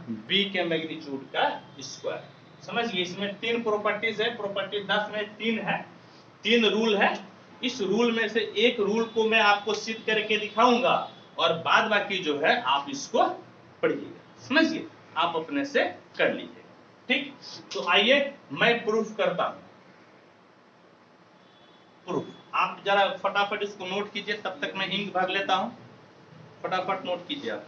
बी के मैग्नीट्यूड का स्क्वायर। समझ गए? इसमें तीन प्रॉपर्टीज है, प्रॉपर्टी 10 में तीन है, तीन रूल है। इस रूल में से एक रूल को मैं आपको सिद्ध करके दिखाऊंगा और बाद बाकी जो है आप इसको पढ़िएगा। समझिए? आप अपने से कर लीजिए। ठीक, तो आइए मैं प्रूफ करता हूं। प्रूफ आप जरा फटाफट इसको नोट कीजिए, तब तक मैं इंक भर लेता हूं। फटाफट नोट कीजिए आप।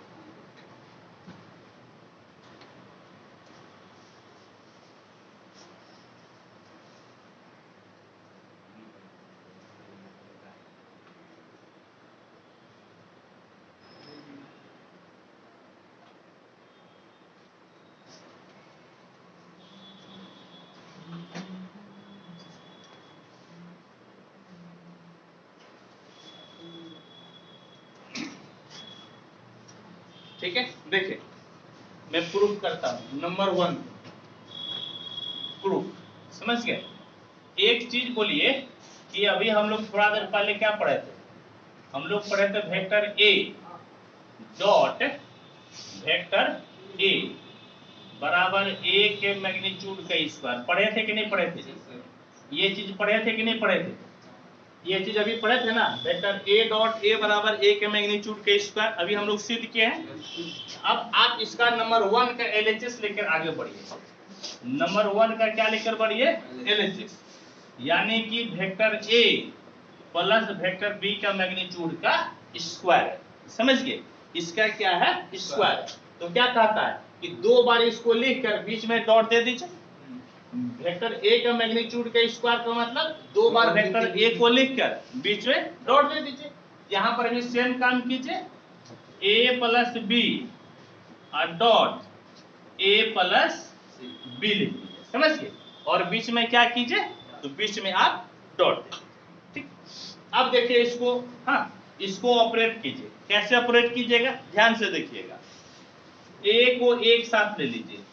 ठीक है, देखिए मैं प्रूफ करता हूं। नंबर 1 प्रूफ, समझ गए? एक चीज बोलिए कि अभी हम लोग थोड़ा देर पहले क्या पढ़े थे? हम लोग पढ़े थे वेक्टर ए डॉट वेक्टर ए बराबर ए के मैग्नीट्यूड का स्क्वायर। पढ़े थे कि नहीं पढ़े थे? ये चीज पढ़े थे कि नहीं पढ़े थे? ये चीज अभी पढ़े थे ना, वेक्टर ए डॉट ए बराबर ए के मैग्नीट्यूड का स्क्वायर। अभी हम लोग सिद्ध किए हैं। अब आप इसका नंबर 1 का एलएचएस लेकर आगे बढ़िए। नंबर 1 का क्या लेकर बढ़िए? एलएचएस, यानी कि vector A plus vector B का मैग्नीट्यूड का स्क्वायर। समझ गए? इसका क्या है? स्क्वायर। तो क्या कहता है कि दो बार इसको लिखकर बीच में डॉट दे दीजिए। वेक्टर ए का मैग्नीट्यूड का स्क्वायर का मतलब दो बार वेक्टर ए को लिखकर बीच में डॉट दे दीजिए। यहां पर भी सेम काम कीजिए, ए प्लस बी और डॉट ए प्लस बी लिख दीजिए। समझ गए? और बीच में क्या कीजिए? तो बीच में आप डॉट दे। ठीक, अब देखिए इसको, हाँ इसको ऑपरेट कीजिए। कैसे ऑपरेट कीजिएगा? ध्यान से देखिएगा। ए को एक साथ ले लीजिए,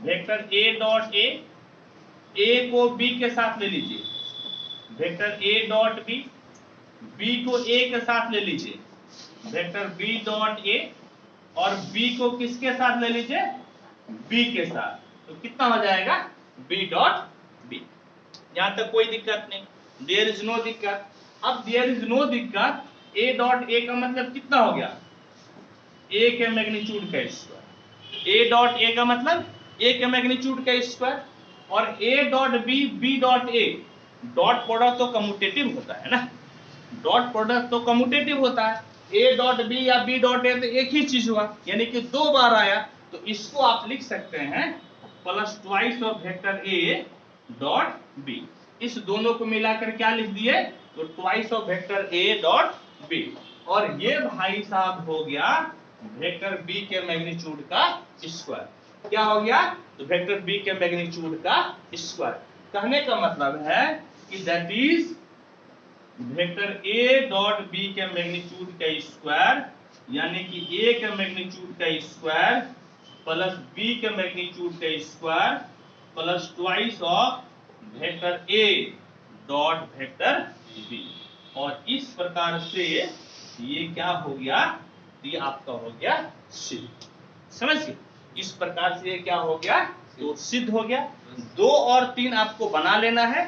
वेक्टर ए डॉट ए को बी के साथ ले लीजिए, वेक्टर ए डॉट बी को ए के साथ ले लीजिए, वेक्टर बी डॉट ए और बी को किसके साथ ले लीजिए? बी के साथ। तो कितना हो जाएगा? B dot B. यहां तक कोई दिक्कत नहीं, देयर इज नो दिक्कत। अब देयर इज नो दिक्कत, ए डॉट ए का मतलब कितना हो गया? ए के मैग्नीट्यूड का स्क्वायर। ए डॉट ए का मतलब ए के मैग्नीट्यूड का स्क्वायर, और A dot B dot A, dot product तो कम्यूटेटिव होता है ना, डॉट प्रोडक्ट तो कम्यूटेटिव होता है। ए डॉट बी या बी डॉट ए तो एक ही चीज हुआ, यानी कि दो बार आया। तो इसको आप लिख सकते हैं plus twice of vector A dot B. इस दोनों को मिलाकर क्या लिख दिए? तो twice of vector A dot B. और ये भाई साहब हो गया वेक्टर बी के मैग्नीट्यूड का स्क्वायर। क्या हो गया? तो वेक्टर बी के मैग्नीट्यूड का स्क्वायर। कहने का मतलब है कि that is vector A dot B के मैग्नीट्यूड का स्क्वायर, यानी कि ए के मैग्नीट्यूड का स्क्वायर प्लस बी के मैग्नीट्यूड का square plus twice of vector A dot vector B. और इस प्रकार से ये क्या हो गया? ये आपका हो गया सिद्ध। समझ गए? इस प्रकार से ये क्या हो गया? तो सिद्ध हो गया। 2 और 3 आपको बना लेना है,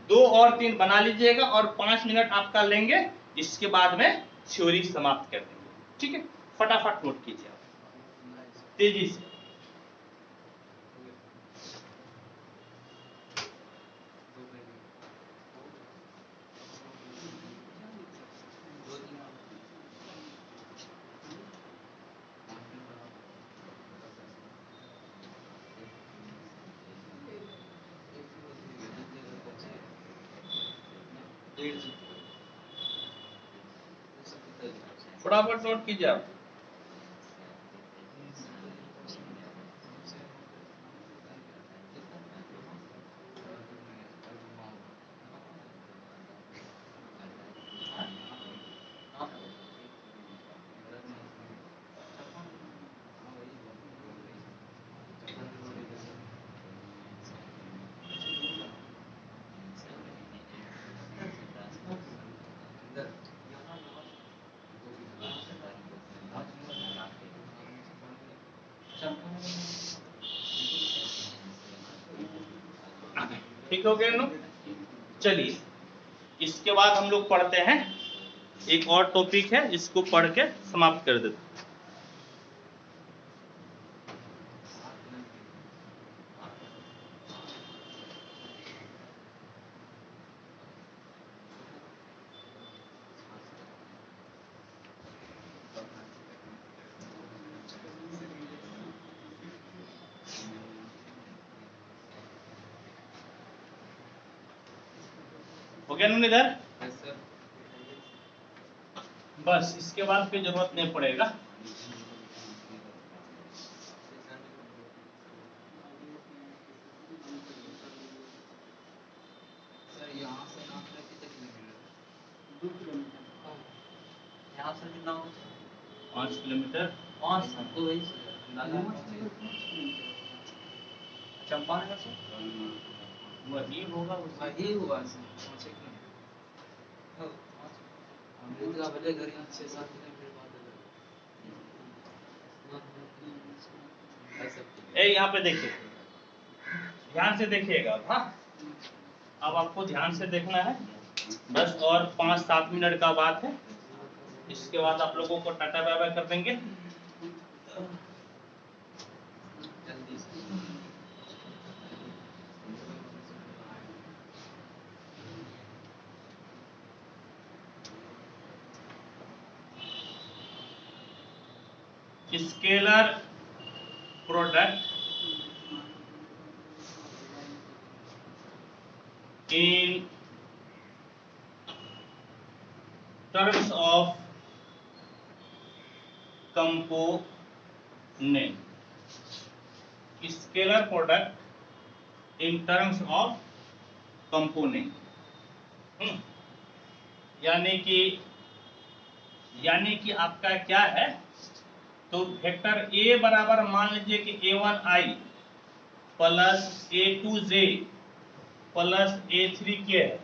2 और 3 बना लीजिएगा और 5 मिनट आपका लेंगे। इसके बाद में थ्योरी समाप्त कर देंगे। ठीक है, फटाफट नोट कीजिए आप तेजी से। फटाफट नोट कीजिए आप। ठीक हो गया नो। चलिए इसके बाद हम लोग पढ़ते हैं एक और टॉपिक है, इसको पढ़ के समाप्त कर देते हैं। हो गया नो इधर? बस इसके बाद कोई जरूरत नहीं पड़ेगा। सर यहाँ से नापना कितने किलोमीटर? 2 किलोमीटर। यहाँ से कितना होगा? 5 किलोमीटर। 5 तो वही अंदाजा चंपारण से वही होगा, वही हुआ सर 5 किलोमीटर। अमृत का भले घर यहाँ 6-7 किलोमीटर बाद ए यहाँ पे देखिए, ध्यान से देखिएगा। हाँ अब आपको ध्यान से देखना है, बस और 5-7 मिनट का बात है, इसके बाद आप लोगों को टाटा बाय बाय कर देंगे। जल्दी से scalar product in terms of component, scalar product in terms of component, यानी कि आपका क्या है, तो वेक्टर A बराबर मान लीजिए कि A1i plus A2j plus A3k है,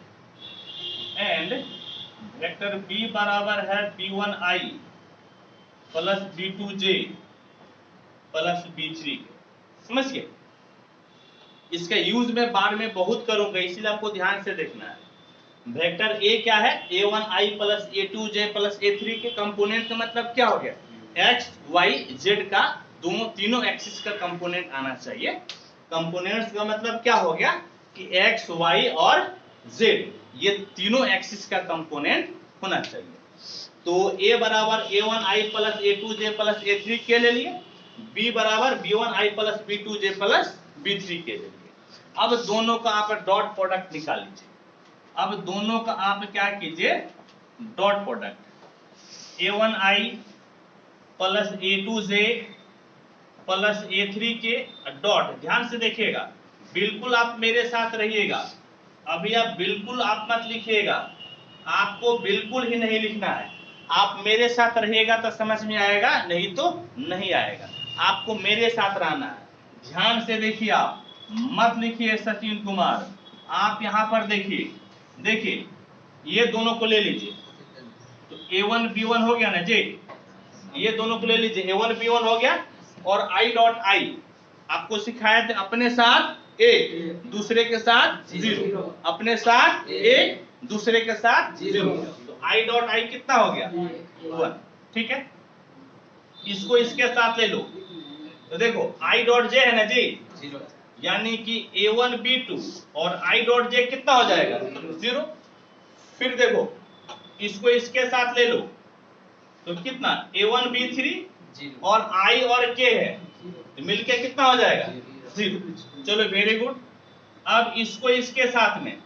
एंड वेक्टर B बराबर है B1i plus B2j plus B3k। समझिए, इसका यूज मैं बाद में बहुत करूंगा, इसीलिए आपको ध्यान से देखना है। वेक्टर A क्या है, A1i plus A2j plus A3k। Component का मतलब क्या हो गया, x y z का तीनों एक्सिस का कंपोनेंट आना चाहिए। कंपोनेंट्स का मतलब क्या हो गया कि x y और z ये तीनों एक्सिस का कंपोनेंट होना चाहिए। तो a बराबर a1i plus a2j plus a3k ले लिए, b बराबर b1i plus b2j plus b3k ले लिए। अब दोनों का आप डॉट प्रोडक्ट निकाल लीजिए। अब दोनों का आप क्या कीजिए, dot product a1i plus a2j plus a3k dot. ध्यान से देखिएगा, बिल्कुल आप मेरे साथ रहिएगा। अभी आप बिल्कुल आप मत लिखिएगा, आपको बिल्कुल ही नहीं लिखना है। आप मेरे साथ रहिएगा तो समझ में आएगा, नहीं तो नहीं आएगा। आपको मेरे साथ रहना है। ध्यान से देखिए, आप मत लिखिए सचिन कुमार। आप यहाँ पर देखिए, देखिए ये दोनों को ले लीजिए, तो a1 b1 हो गया ना जी, ये दोनों को ले लीजिए, a1 b1 हो गया। और i डॉट i आपको सिखाया था, अपने साथ a दूसरे के साथ 0, अपने साथ a दूसरे के साथ 0, तो i डॉट i कितना हो गया 1। ठीक है, इसको इसके साथ ले लो, तो देखो i डॉट j है ना जी 0, यानी कि a1 b2 और i डॉट j कितना हो जाएगा 0। फिर देखो इसको इसके साथ ले लो, तो कितना a1 b3 और i और k है, तो मिलके कितना हो जाएगा 0। चलो वेरी गुड। अब इसको इसके साथ में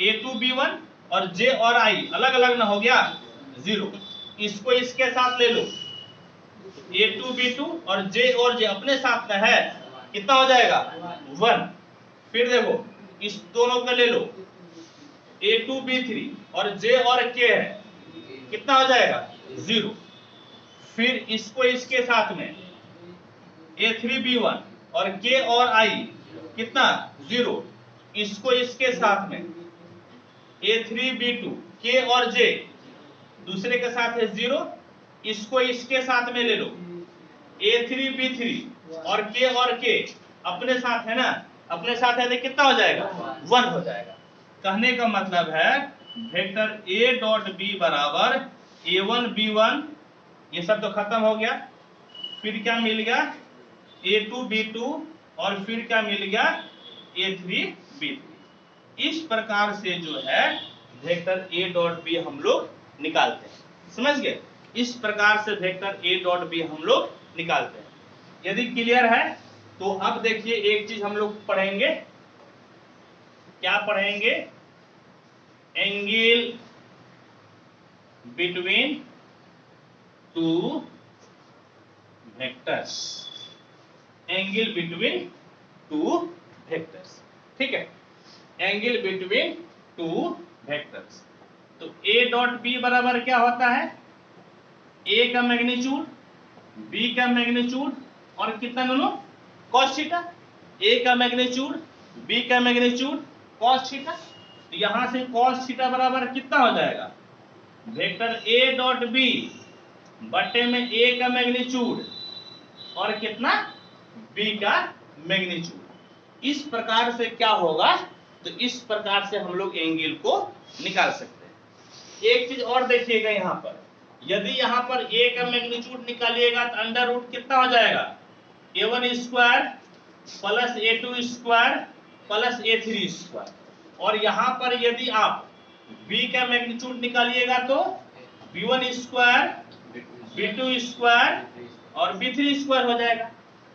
a2 b1 और j और i अलग अलग ना हो गया 0, इसको इसके साथ ले लो, a2 b2 और j अपने साथ में है, कितना हो जाएगा 1। फिर देखो इस दोनों को ले लो, a2 b3 और j और k है, कितना हो जाएगा 0। फिर इसको इसके साथ में a3 b1 और k और i कितना 0, इसको इसके साथ में a3 b2 k और j दूसरे के साथ है 0, इसको इसके साथ में ले लो, A3 B3 और के अपने साथ है ना, अपने साथ है तो कितना हो जाएगा 1 हो जाएगा। कहने का मतलब है वेक्टर A डॉट B बराबर A1 B1, ये सब तो खत्म हो गया, फिर क्या मिल गया A2 B2 और फिर क्या मिल गया A3 B3। इस प्रकार से जो है वेक्टर A डॉट B हम लोग निकालते हैं, समझ गए। इस प्रकार से वेक्टर A डॉट B हम लोग निकालते हैं। यदि क्लियर है तो अब देखिए एक चीज हम लोग पढ़ेंगे, क्या पढ़ेंगे, angle between two vectors, angle between two vectors, ठीक है, एंगल बिटवीन टू वेक्टर्स। तो A डॉट B बराबर क्या होता है, A का मैग्नीट्यूड, B का मैग्नीट्यूड और कितना दोनों cos थीटा, A का मैग्नीट्यूड, B का मैग्नीट्यूड cos थीटा। तो यहां से cos थीटा बराबर कितना हो जाएगा, वेक्टर A डॉट B बटे में A का मैग्नीट्यूड और कितना B का मैग्नीट्यूड। इस प्रकार से क्या होगा, तो इस प्रकार से हम लोग एंगल को निकाल सकते हैं। एक चीज और देखिएगा यहां पर, यदि यहां पर A का मैग्नीट्यूड निकालिएगा तो अंडर रूट कितना हो जाएगा A1 square plus A2 square plus A3 square, और यहां पर यदि आप B का मैग्नीट्यूड निकालिएगा तो B1 स्क्वायर B2 स्क्वायर और B3 स्क्वायर हो जाएगा।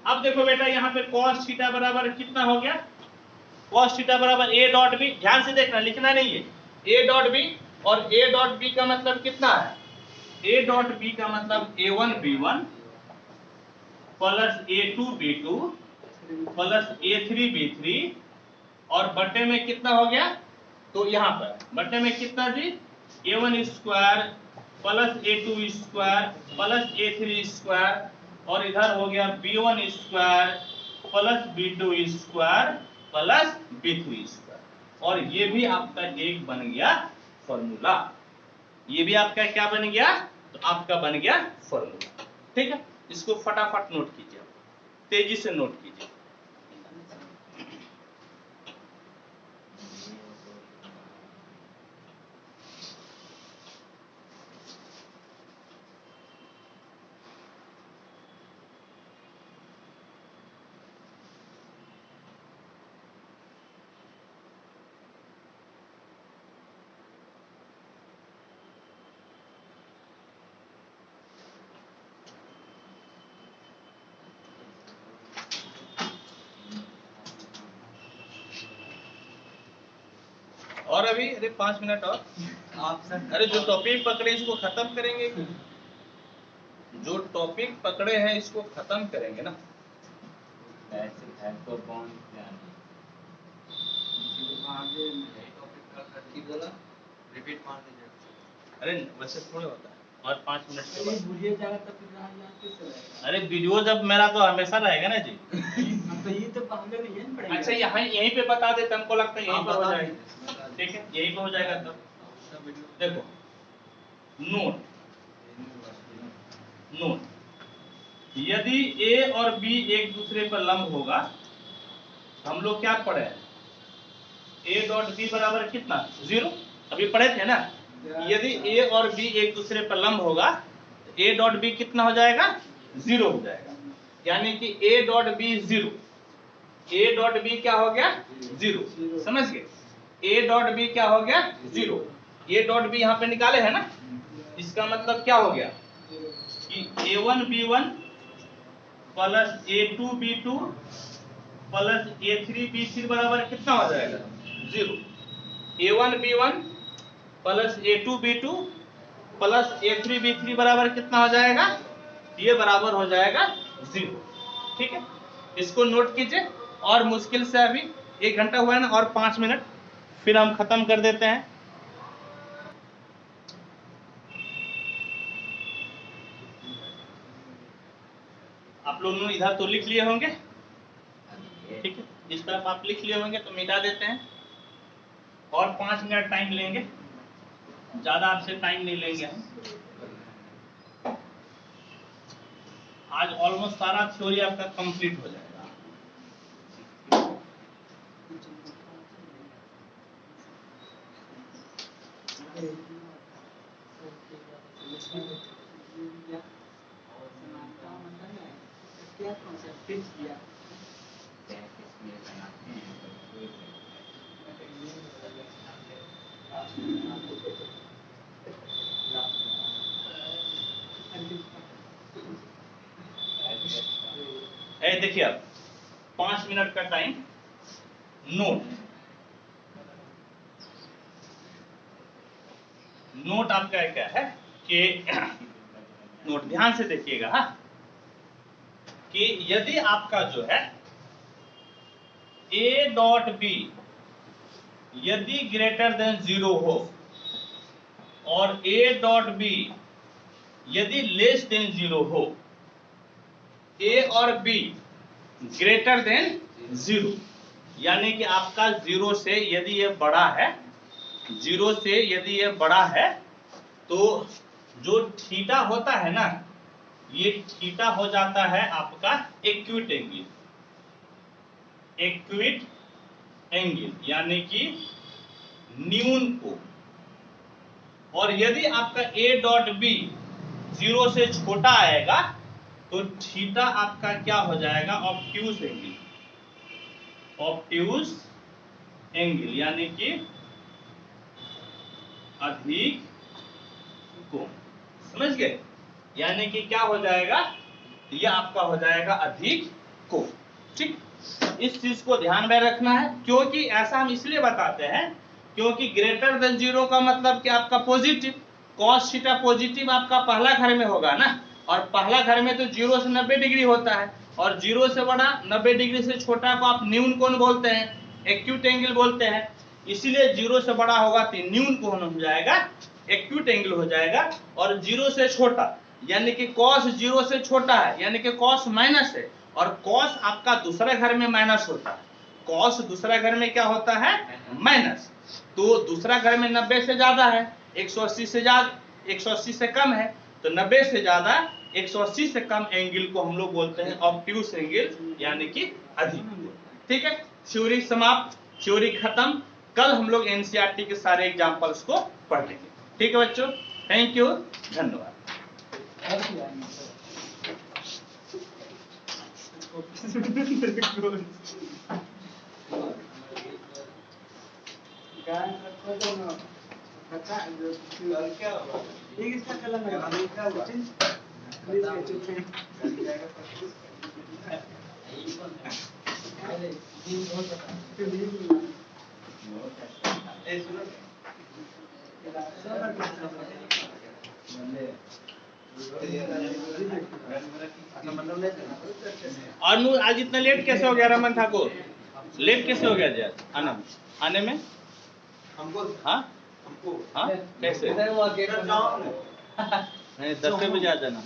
अब देखो बेटा यहाँ पे cos थीटा बराबर कितना हो गया, cos थीटा बराबर A डॉट B, ध्यान से देखना लिखना नहीं है, A डॉट B, और A डॉट B का मतलब कितना है, A डॉट B का मतलब A1 B1 plus A2 B2 plus A3 B3 और बटे में कितना हो गया, तो यहाँ पर बटे में कितना जी A1 square plus A2 square plus A3 square और इधर हो गया B1 square plus B2 square plus B3 square, और ये भी आपका एक बन गया फॉर्मूला, ये भी आपका क्या बन गया, तो आपका बन गया फॉर्मूला, ठीक है। इसको फटाफट नोट कीजिए, तेजी से नोट कीजिए। और अभी अरे 5 मिनट और आप सर, अरे जो टॉपिक पकड़े इसको खत्म करेंगे, जो टॉपिक पकड़े हैं इसको खत्म करेंगे ना। ऐसे है तो कौन क्या आगे टॉपिक का की बोला रिपीट मार दीजिए। अरे वैसे थोड़े होता है, और 5 मिनट के चलिए बाद भूलिए जाएगा तब फिर यहाँ किससे रहेगा। अरे वीडियो जब मेरा तो हमेशा रहेगा ना जी। तो ये तो पहले नहीं है पड़ेगा। अच्छा यहाँ यहीं पे बता देते, हमको लगता है यहीं हाँ, पर हो बता जाएगा, दीजिए। ठीक है यहीं पे हो जाएगा। तो उसका वीडियो देखो नोट, नोट, यदि A और B एक दूसरे पर लंब होगा, हम लोग क्या पढ़े हैं, A डॉट B बराबर कितना 0, अभी पढ़े थे ना। यदि A और B एक दूसरे पर लंब होगा तो A डॉट B कितना हो जाएगा 0 हो जाएगा, यानी कि A dot B 0, A dot B क्या हो गया 0, समझ गए, A डॉट B क्या हो गया 0, A डॉट B यहाँ पे निकाले है ना, इसका मतलब क्या हो गया कि A1 B1 plus A2 B2 plus A3 B3 बराबर कितना हो जाएगा 0, A1 B1 plus A2 B2 plus A3 B3 बराबर कितना हो जाएगा, ये बराबर हो जाएगा 0, ठीक है। इसको नोट कीजिए, और मुश्किल से अभी 1 घंटा हुआ है ना, और 5 मिनट फिर हम खत्म कर देते हैं। आप लोगों ने इधर तो लिख लिए होंगे, ठीक है, इस तरफ आप लिख लिए होंगे तो मिटा देते हैं, और 5 मिनट टाइम लेंगे, ज्यादा आपसे टाइम नहीं लेंगे हम। आज ऑलमोस्ट सारा थ्योरी आपका कंप्लीट हो जाएगा। देखिए अब 5 मिनट का टाइम। नोट आपका क्या है कि नोट ध्यान से देखिएगा हाँ, कि यदि आपका जो है A डॉट B यदि ग्रेटर देन 0 हो और A डॉट B यदि लेस देन 0 हो, A और B ग्रेटर देन 0, यानी कि आपका 0 से यदि ये बड़ा है, 0 से यदि ये बड़ा है, तो जो थीटा होता है ना, ये थीटा हो जाता है आपका एक्यूट एंगल। एक्यूट एंगल यानी कि न्यून को। और यदि आपका A डॉट B 0 से छोटा आएगा तो थीटा आपका क्या हो जाएगा, ऑब्ट्यूज एंगल। ऑब्ट्यूज एंगल यानी कि अधिक कोण, समझ गए? यानी कि क्या हो जाएगा, यह आपका हो जाएगा अधिक कोण। ठीक, इस चीज को ध्यान में रखना है, क्योंकि ऐसा हम इसलिए बताते हैं क्योंकि ग्रेटर देन 0 का मतलब कि आपका पॉजिटिव, cos थीटा पॉजिटिव आपका पहला घर में होगा ना, और पहला घर में तो 0 से 90 डिग्री होता है, और 0 से बड़ा 90 डिग्री से छोटा को आप न्यून कोण बोलते हैं, एक्यूट एंगल बोलते हैं। इसीलिए 0 से बड़ा होगा तो न्यून कोण हो जाएगा, एक्यूट एंगल हो जाएगा। और 0 से छोटा यानी कि cos 0 से छोटा है, यानी कि cos माइनस है, और cos आपका दूसरा घर में माइनस होता है। cos दूसरा घर में क्या होता है, माइनस। तो दूसरा घर में 90 से ज्यादा है, 180 से ज्यादा, 180 से कम है, तो 90 से ज्यादा 180 से कम एंगल को हम लोग बोलते हैं ऑब्ट्यूज एंगल, यानी कि अधिक। ठीक है, थ्योरी समाप्त, थ्योरी खत्म। कल हम लोग एनसीईआरटी के सारे एग्जांपल्स को पढ़ेंगे। ठीक है बच्चों, थैंक यू, धन्यवाद। और आज इतना लेट कैसे हो गया रमन ठाकुर? लेट कैसे हो गया जी आने में? हमको हाँ कैसे? नहीं 10 बजे आ जाना।